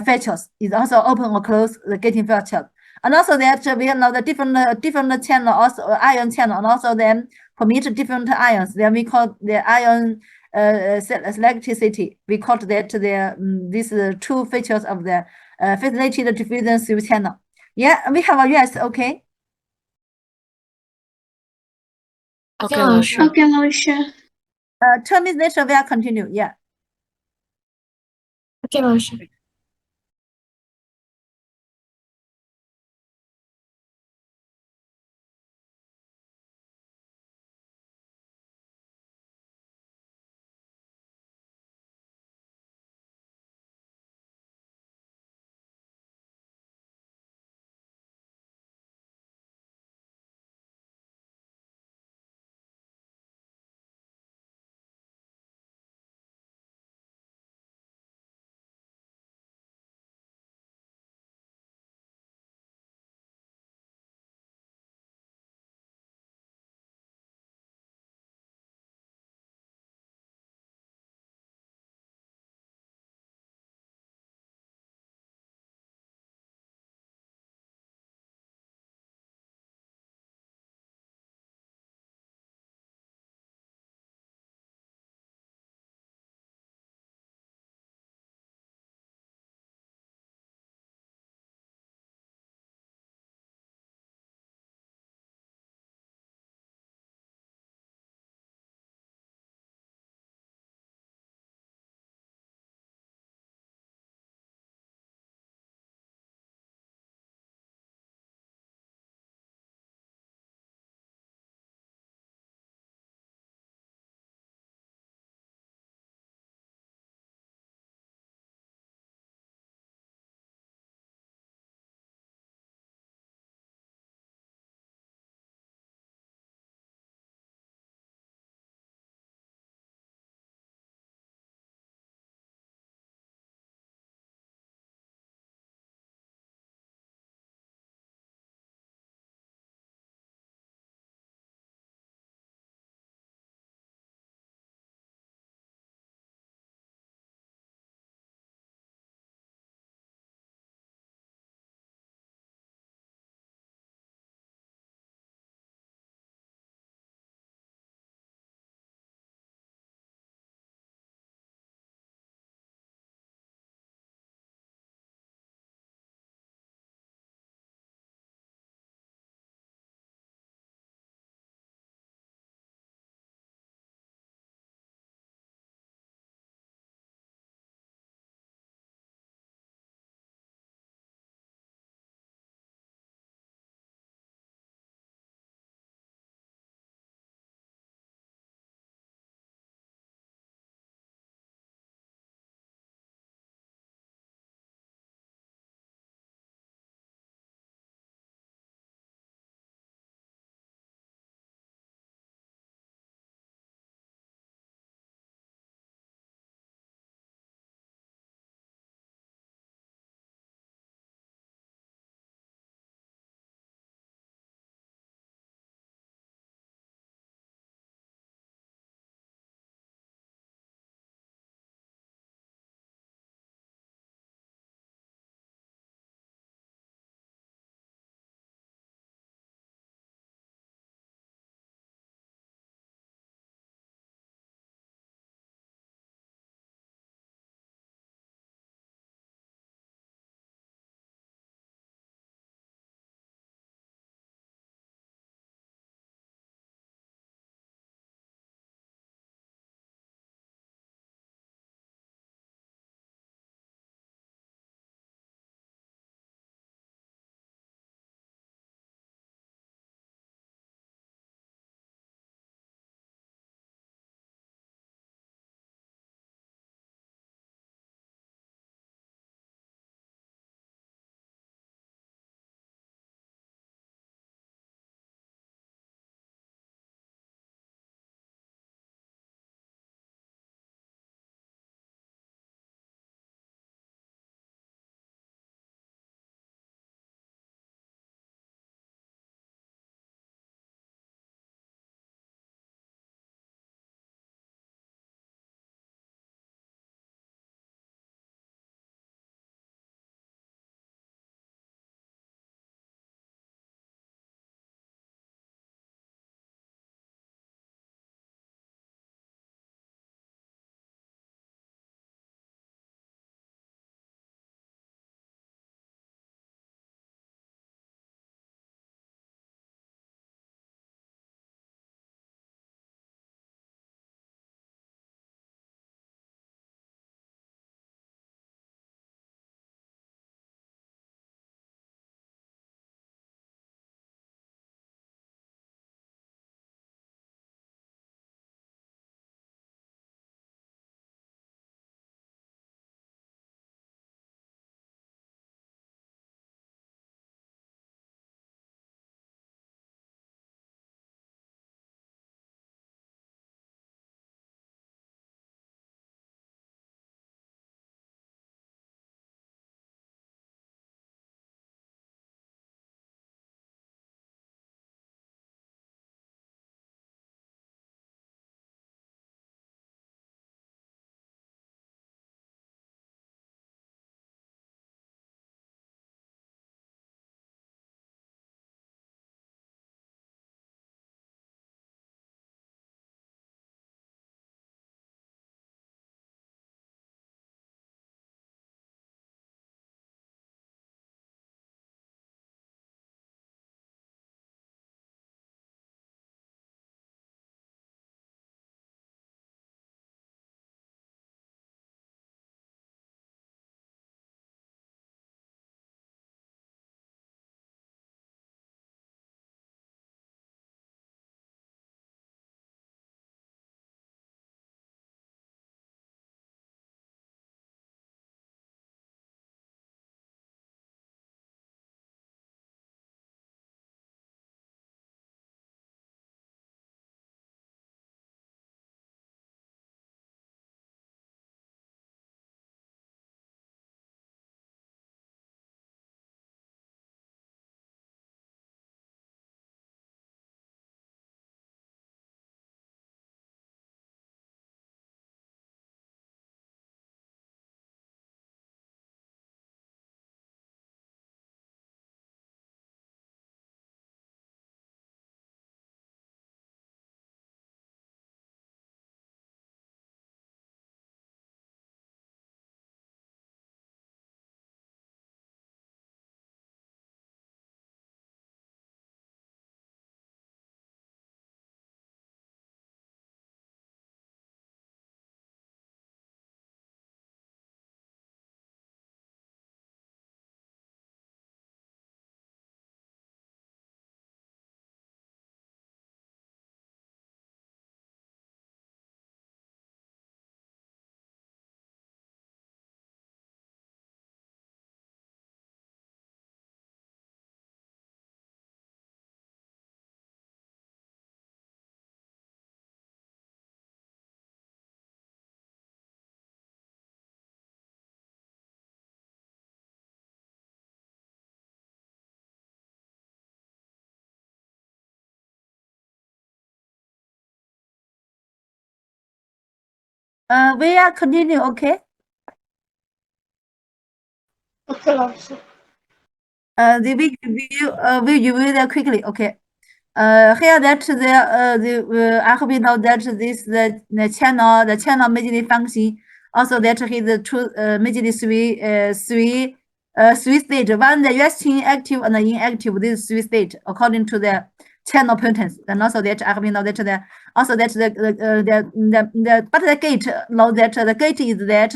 A: features is also open or closed the gating feature. And also that we know the different channel, also ion channel, and also then permit different ions. Then we call the ion selectivity. We call that the these two features of the fascinated diffusion through channel. Yeah, we have a yes. Okay.
C: Okay,
B: Okay,
C: Losha.
B: Okay, Losha.
A: 2 minutes later we are continue. Yeah.
C: Okay, Losha.
A: We are continue, okay?
B: Okay, 老师。
A: We review that quickly, okay? Here that I hope you know that this the channel majorly function also that is two majorly three stage. One the resting active and the inactive. These three stage according to the channel potence. And also that I hope you know that the also that the but the gate know that the gate is that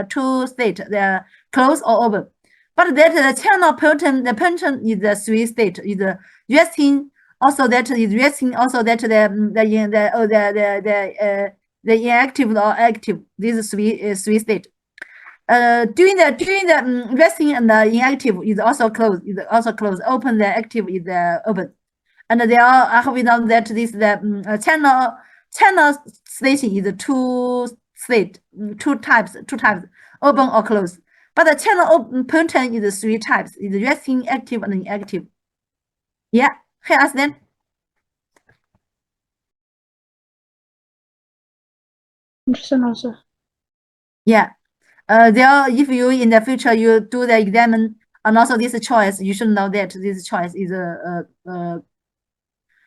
A: two state, the close or open. But that the channel potent the potent is the three state is the resting. Also that is resting. Also that the inactive or active. These three state. During the resting and the inactive is also closed. Is also closed. Open the active is open. And there are I have known that this the channel station is two state, two types, open or closed. But the channel open potent is three types. Is resting, active, and inactive. Yeah. Hey, ask then.
B: Interesting, 老师。
A: Yeah. There, if you in the future you do the exam and also this choice, you should know that this choice is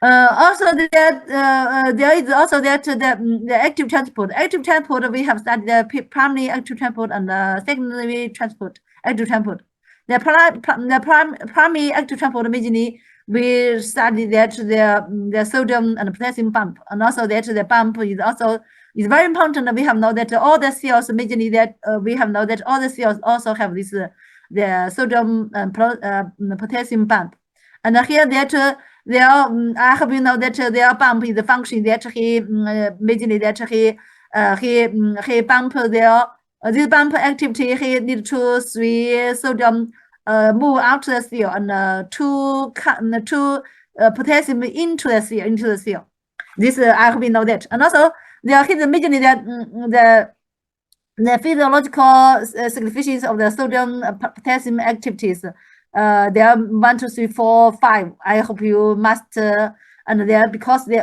A: also there is also that the active transport. Active transport we have studied the primary active transport and the secondary transport. Active transport. The primary active transport mainly we study that the sodium and potassium pump, and also that the pump is also is very important. We have know that all the cells mainly that we have know that all the cells also have this the sodium and potassium pump, and here that there I hope you know that their pump is the function that he mainly that he pump their this pump activity he need to three sodium move out the cell and two potassium into the cell. This I hope you know that. And also there is mainly that the physiological significance of the sodium potassium activities. There are 1, 2, 3, 4, 5. I hope you must and there because we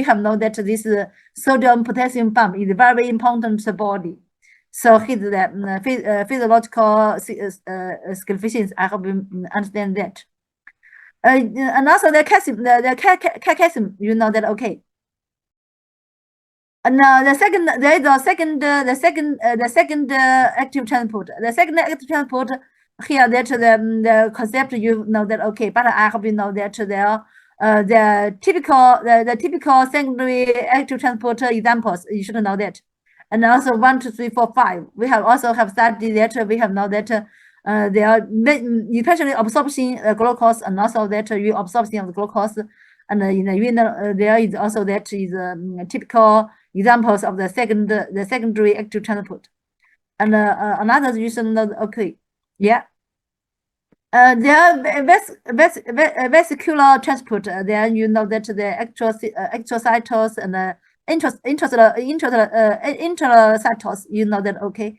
A: have known that this sodium potassium pump is very important to the body. So his physiological significance. I hope you understand that. And also the calcium, the calcium, you know that, okay. And the second, there is the second active transport. The second active transport here that the concept you know that, okay, but I hope you know that there the typical secondary active transport examples. You should know that. And also 1, 2, 3, 4, 5. We have also have studied that we have know that there are especially absorption glucose and also that reabsorption of the glucose. And in the renal, there is also that is typical examples of the secondary active transport. And another reason, okay, yeah. There are vesicular transport. Then you know that the extracytos and intracytos. You know that, okay.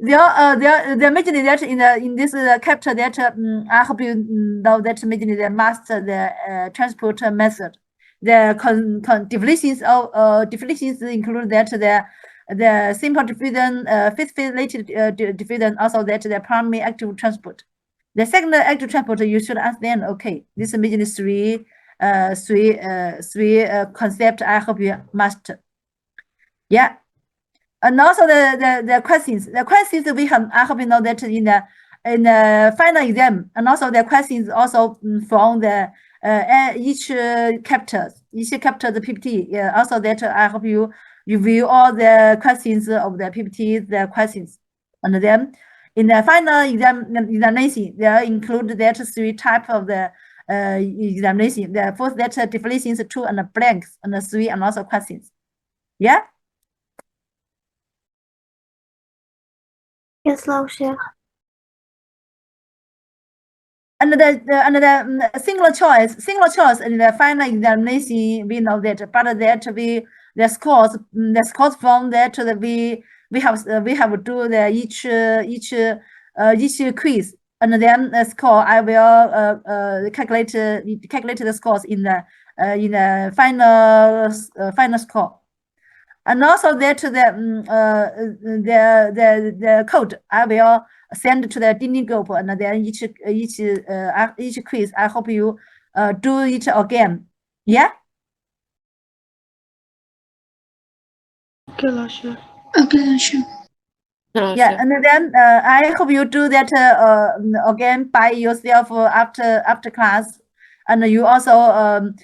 A: They're mainly that in this chapter that I hope you know that mainly they master the transport method. The definitions of definitions include that the simple diffusion, phosphorylated diffusion, also that the primary active transport. The second active transport you should understand. Okay, this is mainly three concept. I hope you must. Yeah. And also the questions. The questions we have, I hope you know that in the final exam, and also the questions also from the each chapter the PPT. Yeah, also that I hope you review all the questions of the PPT, the questions, and then in the final examination, there include that three type of the examination. The first that definitions, 2 and blanks, and 3 and also questions. Yeah.
B: Yes, 老师。
A: And the single choice in the final examination, we know that, but that the scores from that we have do the each quiz, and then the score I will calculate the scores in the final score. And also that the code I will send to the Dini group, and then each quiz I hope you do it again. Yeah.
B: OK，老师。
C: OK，老师。
A: Yeah, and then I hope you do that again by yourself after class, and you also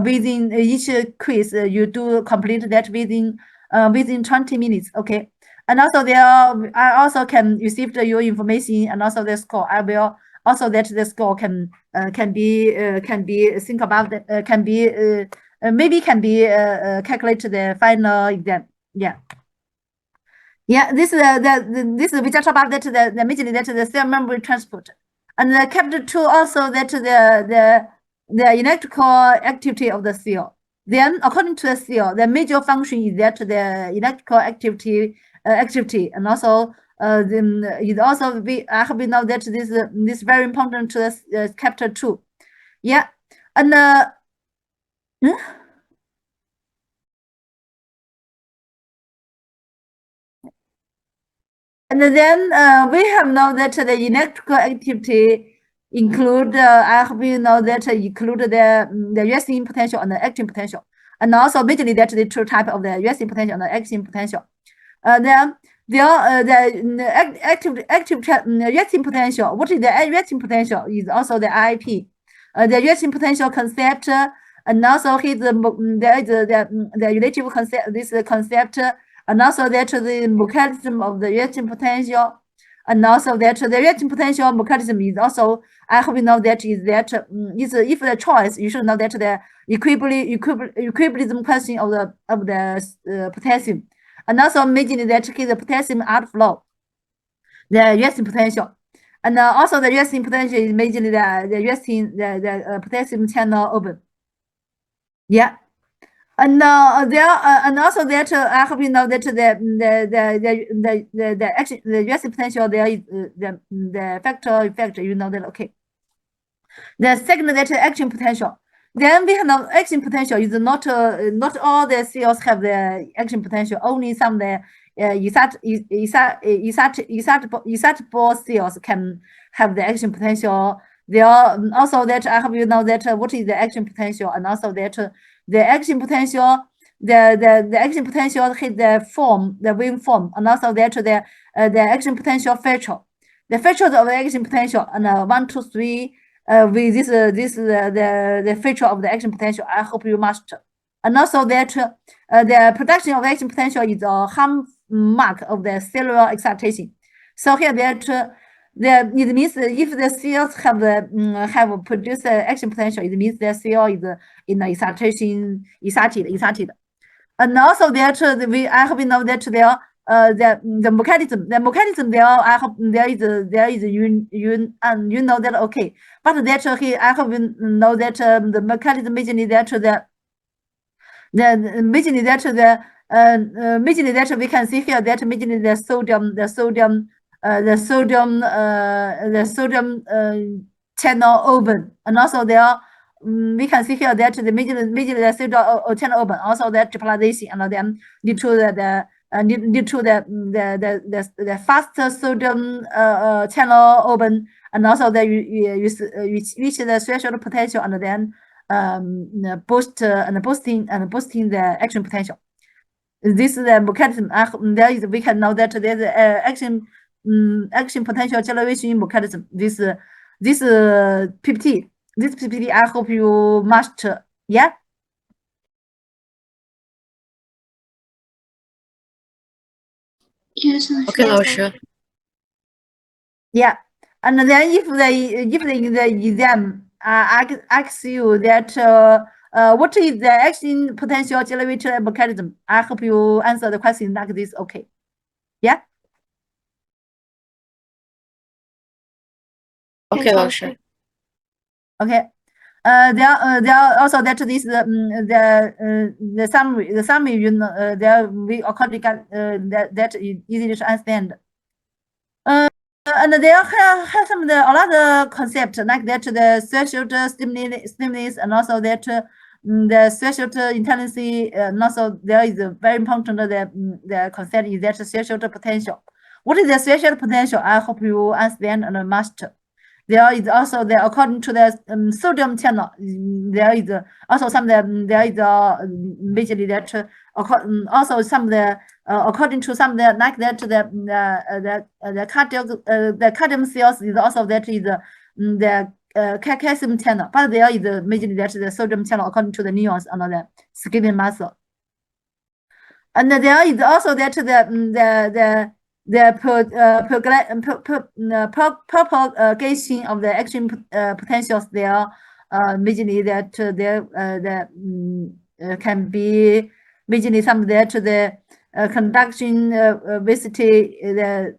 A: within each quiz you do complete that within 20 minutes. Okay, and also there I also can receive your information and also the score. I will also that the score can be think about that can be maybe can be calculate the final exam. Yeah. Yeah, this we just about that the majorly that the cell membrane transport, and the chapter 2 also that the electrical activity of the cell. Then according to the cell, the major function is that the electrical activity, and also then it also I hope you know that this very important to the chapter 2. Yeah, and And then we have know that the electrical activity include I hope you know that include the resting potential and the acting potential, and also majorly that the two type of the resting potential and the acting potential. Then the active resting potential. What is the resting potential? Is also the IP. The resting potential concept, and also his the relative concept. This concept. And also that the mechanism of the resting potential, and also that the resting potential mechanism is also, I hope you know that is that is if the choice, you should know that the equilibrium question of the potassium, and also imagine that the potassium outflow, the resting potential, and also the resting potential is imagine the resting the potassium channel open. Yeah. And there and also that I hope you know that the action the resting potential there is the factor effect, you know that. Okay. The second that action potential. Then we have no action potential is not all the cells have the action potential. Only some the excitable cells can have the action potential. There are also that I hope you know that what is the action potential, and also that the action potential, the action potential hit the form, the wave form, and also that the action potential feature. The features of the action potential, and 1, 2, 3. With the feature of the action potential, I hope you master. And also that the production of action potential is a hallmark of the cellular excitation. So here that it means if the cells have produced action potential, it means the cell is in the excited. And also that I hope you know that there the mechanism there, I hope there is you know that. Okay, but that I hope you know that the mechanism majorly that majorly that we can see here that majorly the sodium channel open, and also there we can see here that the majorly the sodium channel open, also that tripolation, and then due to the faster sodium channel open, and also the reach the threshold potential, and then boosting the action potential. This is the mechanism. There is we can know that there is action potential generation mechanism. This PPT. This PPT I hope you master. Yeah.
C: Yes,
B: OK，老师。
A: Yeah, and then if the exam asks you that what is the action potential generator mechanism, I hope you answer the question like this. Okay. Yeah.
B: OK，老师。
A: Okay. There are also that this the summary you know there we accordingly that is easy to understand. And there have a lot of concepts like that the threshold stimulus, and also that the threshold intensity, and also there is a very important the concept is that threshold potential. What is the threshold potential? I hope you understand and master. There is also the according to the sodium channel. There is also some there is basically that also some the according to some the like that the calcium cells is also that is the calcium channel, but there is majorly that the sodium channel according to the neurons and the skeletal muscle. And there is also that the propagation of the action potentials there, majorly that there can be majorly some that the conduction viscosity.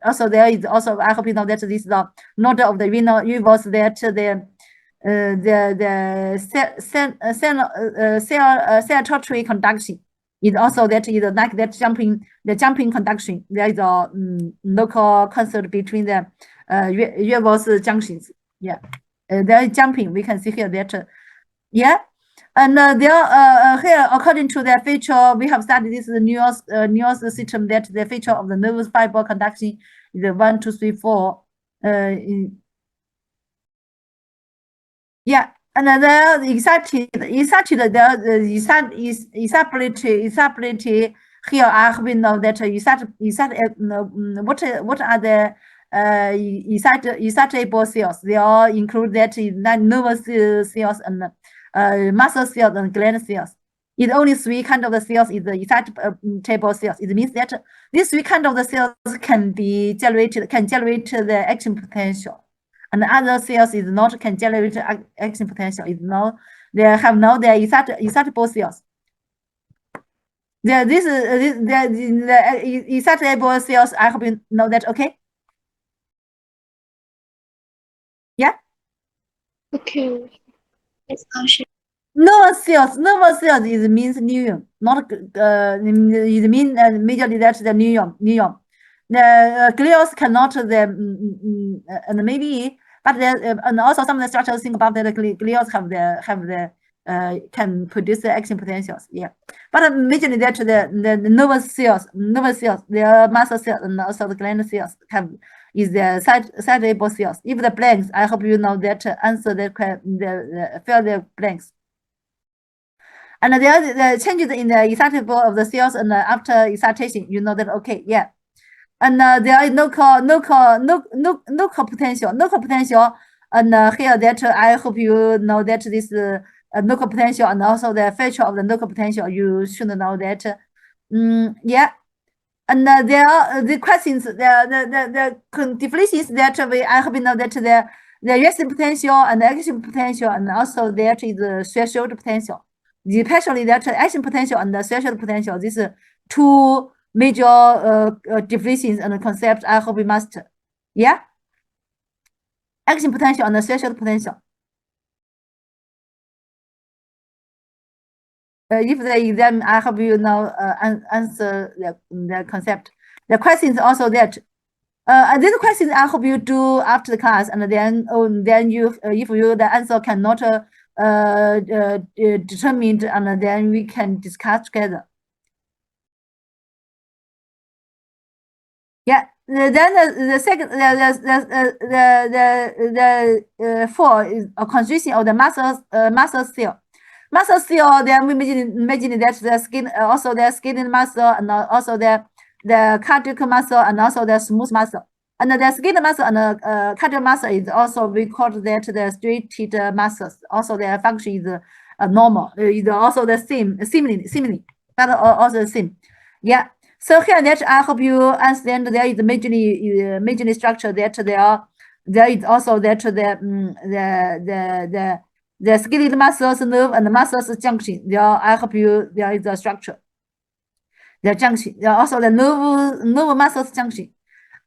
A: Also there is also I hope you know that this is the node of the universe that the cell tertiary conduction is also that is like that jumping conduction. There is a local concept between the universe junctions. Yeah, there is jumping. We can see here that yeah. And there here, according to the feature, we have studied this nervous system that the feature of the nervous fiber conduction is 1, 2, 3, 4. Yeah, and then exactly the exactly here I have been know that what are the excitable cells? They all include that nervous cells and muscle cells and gland cells. It only 3 kind of the cells is the excitable cells. It means that these 3 kind of the cells can generate the action potential. And other cells is not can generate action potential. Is no, they have now the excitable cells. The excitable cells. I hope you know that. Okay. Yeah.
C: Okay. Yes,
A: Nervous cells is means neuron, not it means majorly that's the neuron. The glials cannot and maybe, but and also some of the structural thing about the glials have the can produce the action potentials. Yeah, but majorly that the nervous cells, the muscle cells and also the gland cells have is the excitable cells. If the blanks, I hope you know that answer the fill the blanks. And there are the changes in the excitable of the cells and after excitation, you know that. Okay, yeah. And there is local potential, and here that I hope you know that this local potential and also the feature of the local potential. You should know that. Yeah. And there are the questions, the definitions that I hope you know that the resting potential and the action potential, and also that is the threshold potential. Especially that action potential and the threshold potential, these 2 major definitions and concepts I hope we master. Yeah, action potential and the threshold potential. If the exam, I hope you know answer the concept. The questions also that. These questions I hope you do after the class, and then you if you the answer cannot determined, and then we can discuss together. Yeah. Then the second the 4 is a constitution of the muscle cell. Muscle cell, then we imagine that the skin also the skin muscle and also the cardiac muscle and also the smooth muscle. And the skin muscle and the cardiac muscle is also we call that the straighted muscles. Also their function is normal. Is also the same, similarly, but also the same. Yeah. So here that I hope you understand there is majorly structure that there is also that the skeletal muscles, nerve and muscles junction. There I hope you there is a structure. The junction. There also the nerve muscles junction.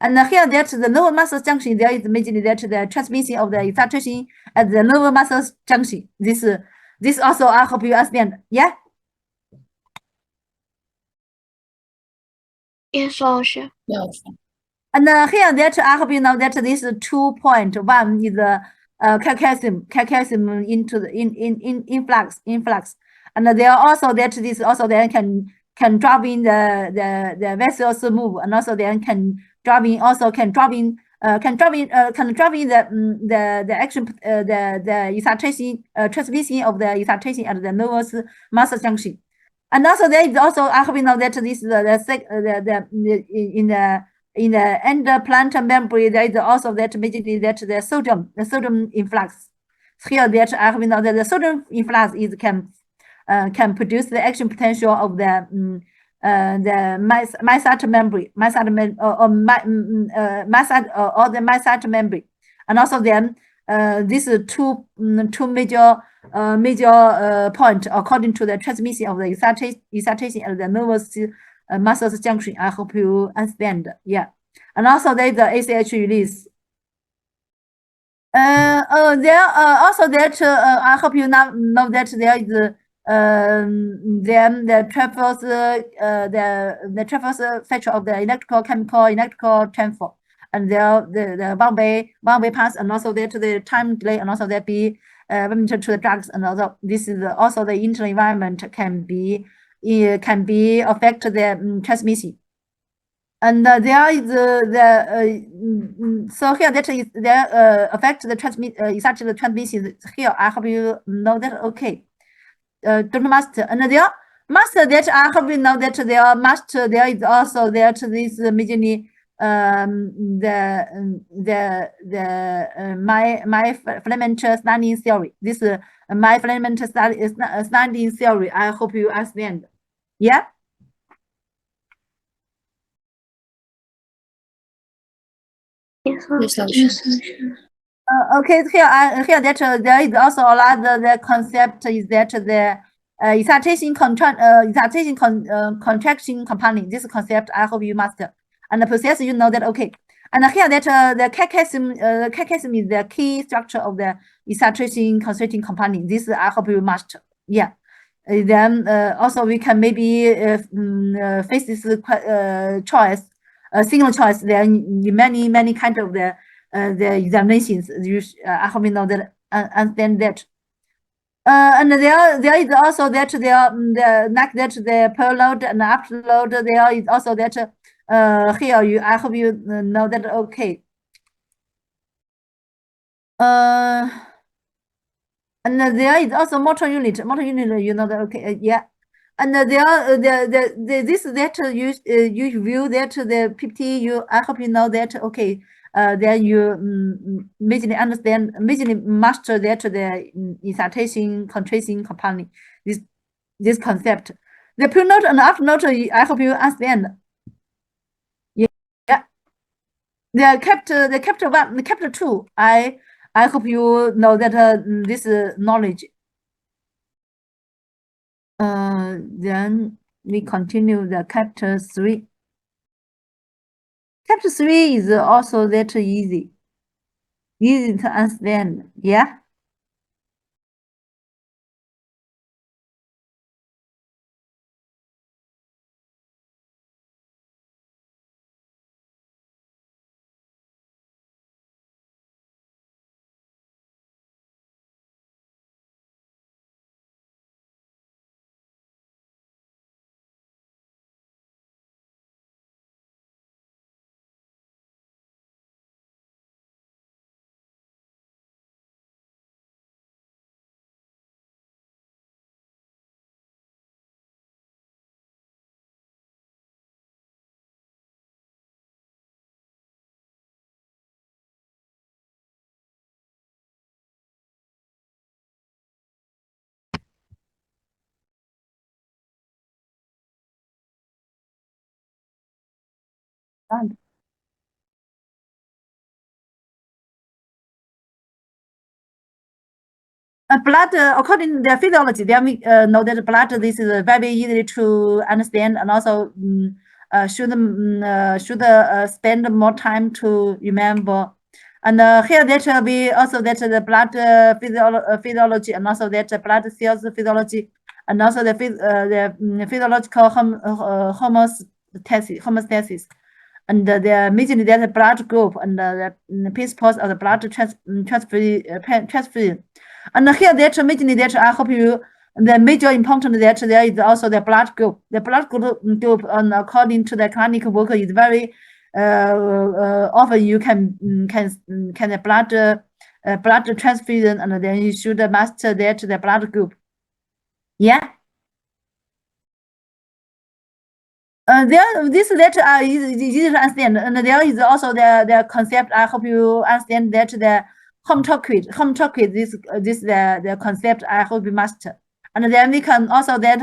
A: And here that the nerve muscles junction, there is majorly that the transmission of the excitation at the nerve muscles junction. This also I hope you understand. Yeah.
C: Yes, 老师.
B: Yes.
A: And here that I hope you know that this 2.1 is calcium into the influx, and there are also that this also then can drive in the vessels move, and also then can drive in the action the excitation transmission of the excitation at the nervous muscle junction. And also there is also I hope you know that this in the end plant membrane there is also that basically that the sodium influx. Here that I hope you know that the sodium influx is can produce the action potential of the mycete membrane, or the mycete membrane, and also then these two major point according to the transmission of the excitation at the nervous muscles junction. I hope you understand. Yeah, and also there is the ACH release. There also that I hope you now know that there is then the transverse the transverse feature of the electrical transfer, and there the one-way pass, and also there to the time delay, and also there be limited to the drugs, and also this is also the internal environment can be affect the transmission. And there is so here that is there affect the exactly the transmission. Here I hope you know that. Okay, don't master, and there master that I hope you know that there master there is also there to this majorly my filament standing theory. This my filament standing theory. I hope you understand. Yeah.
C: Yes,
B: Yes,老
C: 老师。
B: 师。
A: Okay, here that there is also another the concept is that the excitation contraction component. This concept I hope you master, and the process you know that. Okay, and here that the catechism is the key structure of the excitation contraction component. This I hope you master. Yeah. Then also we can maybe face this choice, single choice. There are many kind of the examinations. I hope you know that understand that. And there is also that the like that the preload and afterload. There is also that here I hope you know that. Okay. And there is also motor unit. You know that. Okay. Yeah. And there this that you view that the PPT. I hope you know that. Okay. Then you immediately understand, immediately master that the excitation contraction component. This concept. The preload and afterload. I hope you understand. Yeah. The chapter 1, the chapter 2. I hope you know that this knowledge. Then we continue the chapter 3. Chapter 3 is also that easy to understand. Yeah. Blood, according to the physiology, then we know that blood. This is very easy to understand, and also should spend more time to remember. And here that we also that the blood physiology, and also that blood cells physiology, and also the physiological homeostasis, and the majorly that blood group, and the principles of the blood transfer. And here that majorly that I hope you the major important that there is also the blood group. The blood group, according to the clinical work, is very often you can the blood transfusion, and then you should master that the blood group. Yeah. This letter is easy to understand, and there is also the concept. I hope you understand that the home circuit. This the concept. I hope you master, and then we can also that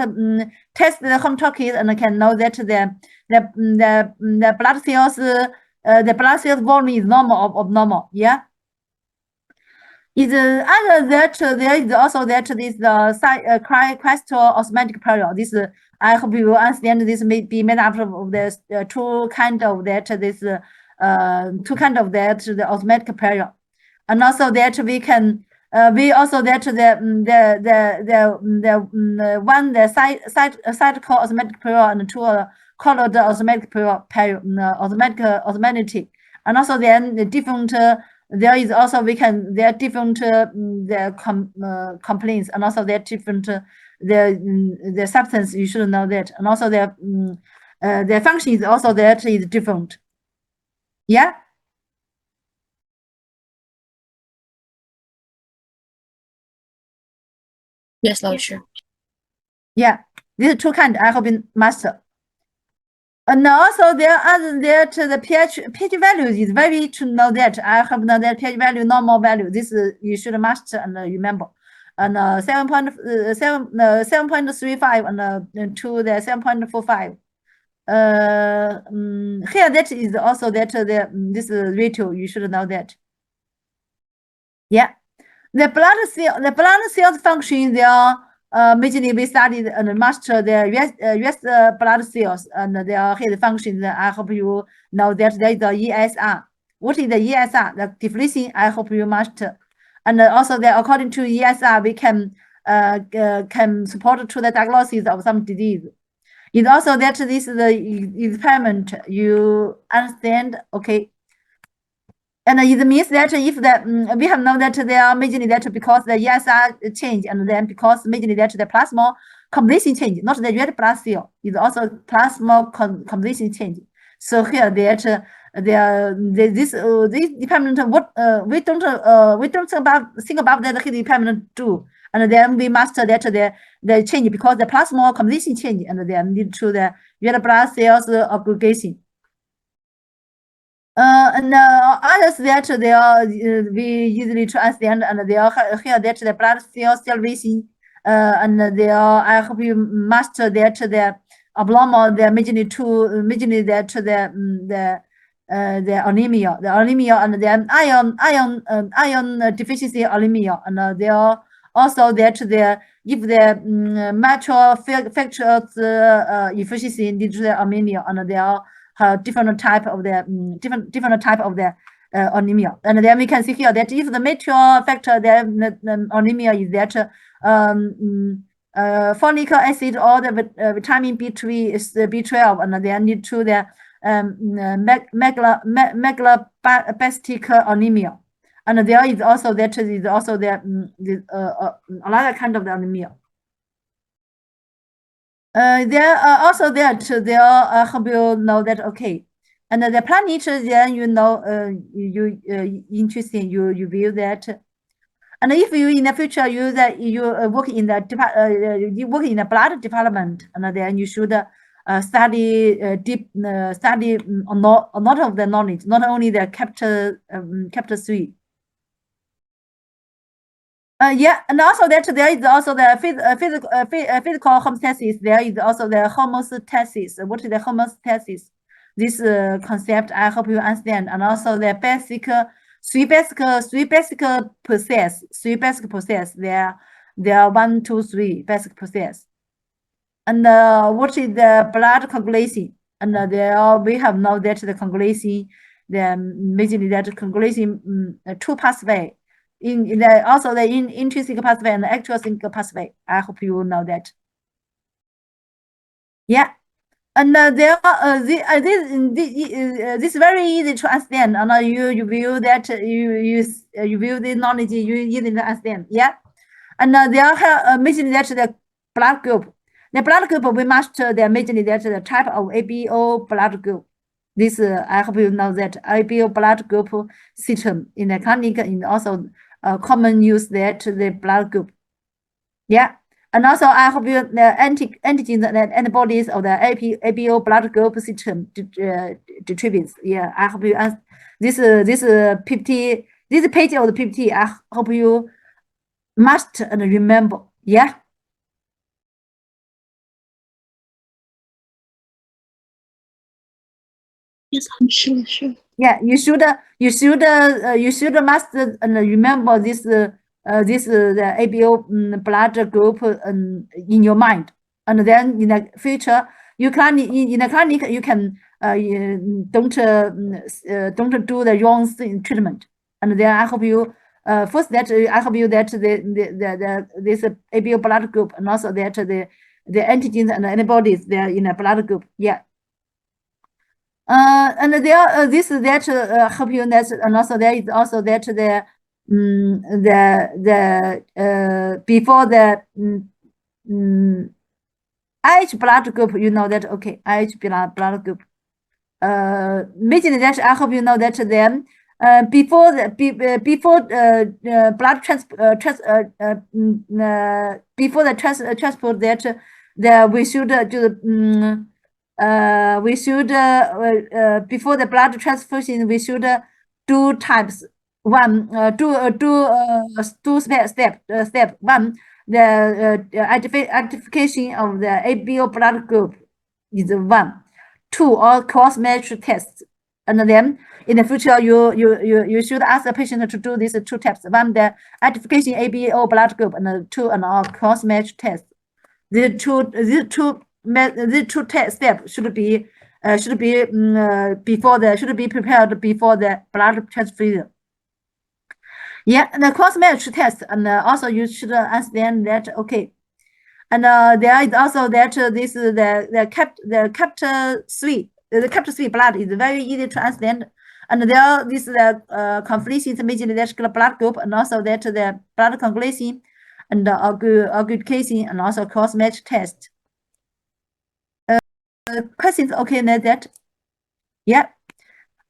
A: test the home circuit and can know that the blood cells volume is normal or abnormal. Yeah. Is other that there is also that this crystal osmotic period. This I hope you understand. This may be made up of the two kind of that the osmotic period, and also that we can we also that one the cyclical osmotic period and two colored osmotic period osmotic, and also then the different. There is also there are different complaints, and also there are different the substance. You should know that, and also their function is also that is different. Yeah.
B: Yes, 老师。
A: Yeah, these two kind I have been master. And also there are that the pH value is very to know that I have known that pH value normal value. This you should master and remember. And 7.35 and to the 7.45. Here that is also that this ratio you should know that. Yeah, the blood cells function they are. Majorly we studied and master the US blood cells and their head functions. I hope you know that there is the ESR. What is the ESR? The definition I hope you master. And also that according to ESR, we can support to the diagnosis of some disease. It's also that this is the experiment you understand, okay? And it means that if we have known that they are majorly that because the ESR change, and then because majorly that the plasma composition change, not the red blood cell, is also plasma composition change. So here that this department we don't think about that the department do, and then we master that the change because the plasma composition change, and then lead to the red blood cells aggregation. And others that they are we easily to understand, and they are here that the blood cell salvation, and they are I hope you master that the abnormal the majorly that the anemia, and then iron deficiency anemia, and they are also that if the mature factors efficiency lead to the anemia, and they are different type of the different type of the anemia, and then we can see here that if the mature factor the anemia is that folic acid or the vitamin B3 is the B12, and then lead to the megaloblastic anemia, and there is also that is also the another kind of the anemia. There are also that there hope you know that okay, and the planet then you know you interesting you view that, and if you in the future you work in the you work in the blood department, and then you should study deep study a lot of the knowledge, not only the chapter 3. Yeah, and also that there is also the physical homeostasis. There is also the homeostasis. What is the homeostasis? This concept I hope you understand, and also the three basic process. There are 1, 2, 3 basic process. And what is the blood coagulation? And there we have now that the coagulation, the majorly that coagulation two pathway. In the also the intrinsic pathway and the extrinsic pathway. I hope you know that. Yeah, and there this very easy to understand, and you view that you view the knowledge you easily understand. Yeah, and there are majorly that blood group. The blood group we must majorly that the type of ABO blood group. This I hope you know that ABO blood group system in the clinic is also common use that the blood group. Yeah. And also, I hope you the antigens and antibodies of the ABO blood group system distributes. Yeah, I hope you this 50 this page of the 50. I hope you must remember. Yeah.
C: Yes, sure.
A: Yeah, you should must remember this the ABO blood group in your mind, and then in the future you can in the clinic you can don't do the wrong treatment, and then I hope you first that I hope you that this ABO blood group and also that the antigens and antibodies they are in a blood group. Yeah. And there this that help you that, and also there is also that before the IH blood group, you know that okay, IH blood group. Basically that I hope you know that then before the blood before the transport that we should do before the blood transfusion we should do types one two step one the identification of the ABO blood group is one. Two or cross match tests, and then in the future you should ask the patient to do these two tests. One the identification ABO blood group, and two and cross match test. These two steps should be prepared before the blood transfusion. Yeah, and the cross match test, and also you should understand that okay. And there is also that this the chapter 3 blood is very easy to understand, and there this conflicting major blood group, and also that the blood coagulation and aggregation and also cross match test. Questions okay that? Yeah.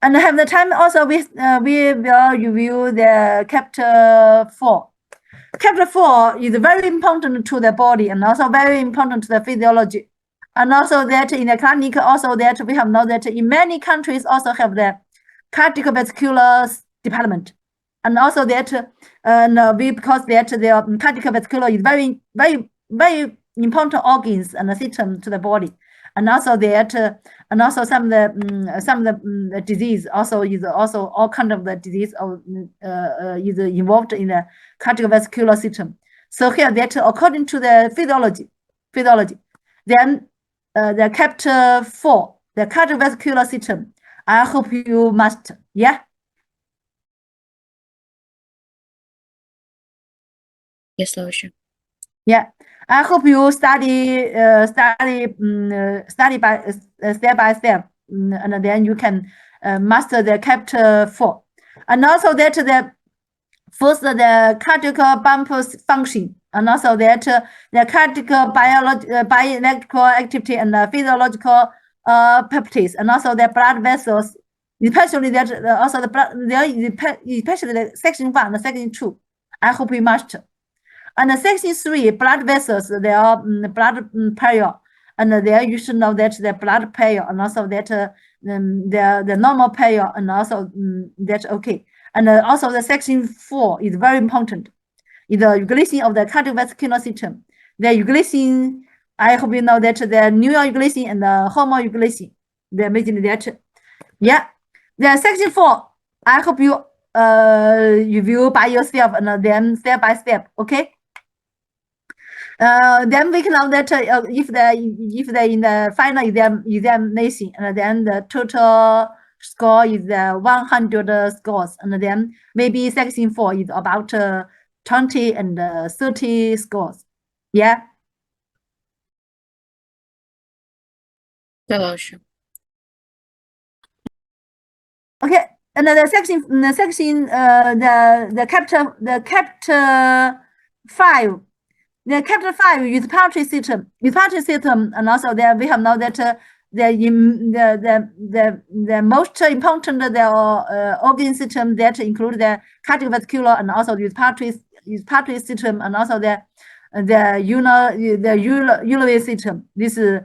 A: And have the time also we will review the chapter 4. Chapter 4 is very important to the body and also very important to the physiology. And also that in the clinic, also that we have known that in many countries also have the cardiovascular department. And also that because that the cardiovascular is very important organs and system to the body. And also that and also some of the disease also is also all kind of the disease is involved in the cardiovascular system. So here that according to the physiology, then the chapter 4, the cardiovascular system, I hope you must, yeah.
B: Yes, Doctor.
A: Yeah, I hope you study by step by step, and then you can master the chapter 4, and also that the first the cardiac pump function, and also that the cardiac bioelectrical activity and physiological properties, and also the blood vessels, especially that also the blood there especially the section 1 and section 2. I hope you master. And section 3, blood vessels, they are blood period, and there you should know that the blood period, and also that the normal period, and also that's okay. And also the section 4 is very important. Is the regulation of the cardiovascular system. The regulation, I hope you know that the neural regulation and the hormone regulation, they're making that. Yeah, the section 4, I hope you review by yourself and then step by step, okay? Then we can know that if they in the final examination, and then the total score is 100 scores, and then maybe section 4 is about 20 and 30 scores. Yeah.
B: Doctor.
A: Okay, and the chapter 5. The chapter 5 respiratory system. Respiratory system, and also there we have now that the most important the organ system that include the cardiovascular and also respiratory system, and also the urinary system. This is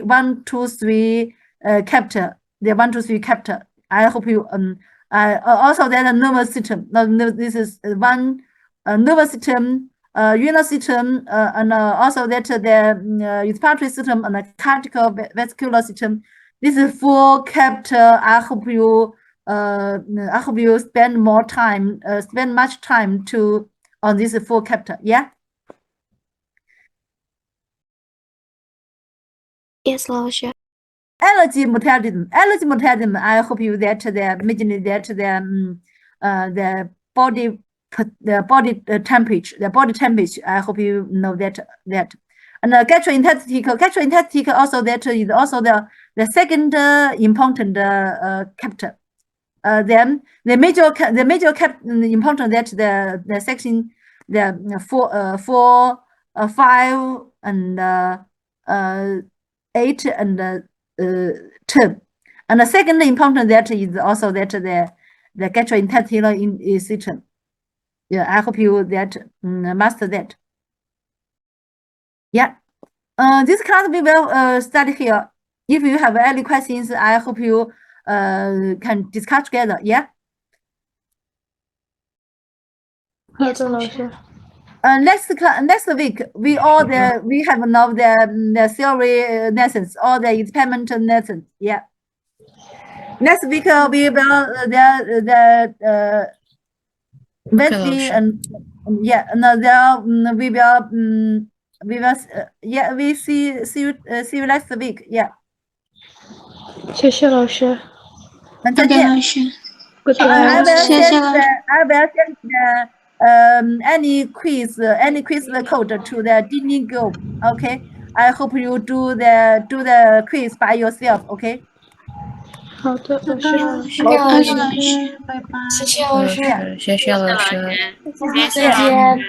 A: 1, 2, 3 chapter. The 1, 2, 3 chapter. I hope you also the nervous system. Now this is one nervous system, renal system, and also that the respiratory system and the cardiovascular system. This is 4 chapter. I hope you spend more time, spend much time to on this 4 chapter. Yeah.
C: Yes, Lasha.
A: Allergy metabolism. Allergy metabolism. I hope you that the imaginary that the body temperature, the body temperature. I hope you know that. And gastrointestinal also that is also the second important chapter. Then the major important that the section the 4, 5 and 8 and 10. And the second important that is also that the gastrointestinal system. Yeah, I hope you that master that. Yeah. This class we will study here. If you have any questions, I hope you can discuss together. Yeah.
C: Yes, Lasha.
A: Next week we have now the theory lessons, all the experimental lessons. Yeah. Next week we will the Wednesday and yeah, and there we will yeah, we see you next week. Yeah.
C: 谢谢老师。
A: 再见。
C: 老师。Good
A: I
C: night.
A: will
C: 谢谢
A: send
C: 老
A: the
C: 师。
A: I will send the any quiz code to the Dini group. Okay. I hope you do the quiz by yourself. Okay.
C: 好的，老师。
B: 谢
C: 谢谢老师。
B: 谢老师，
C: 拜拜。
B: 谢谢老师，谢谢老师，
C: 再见。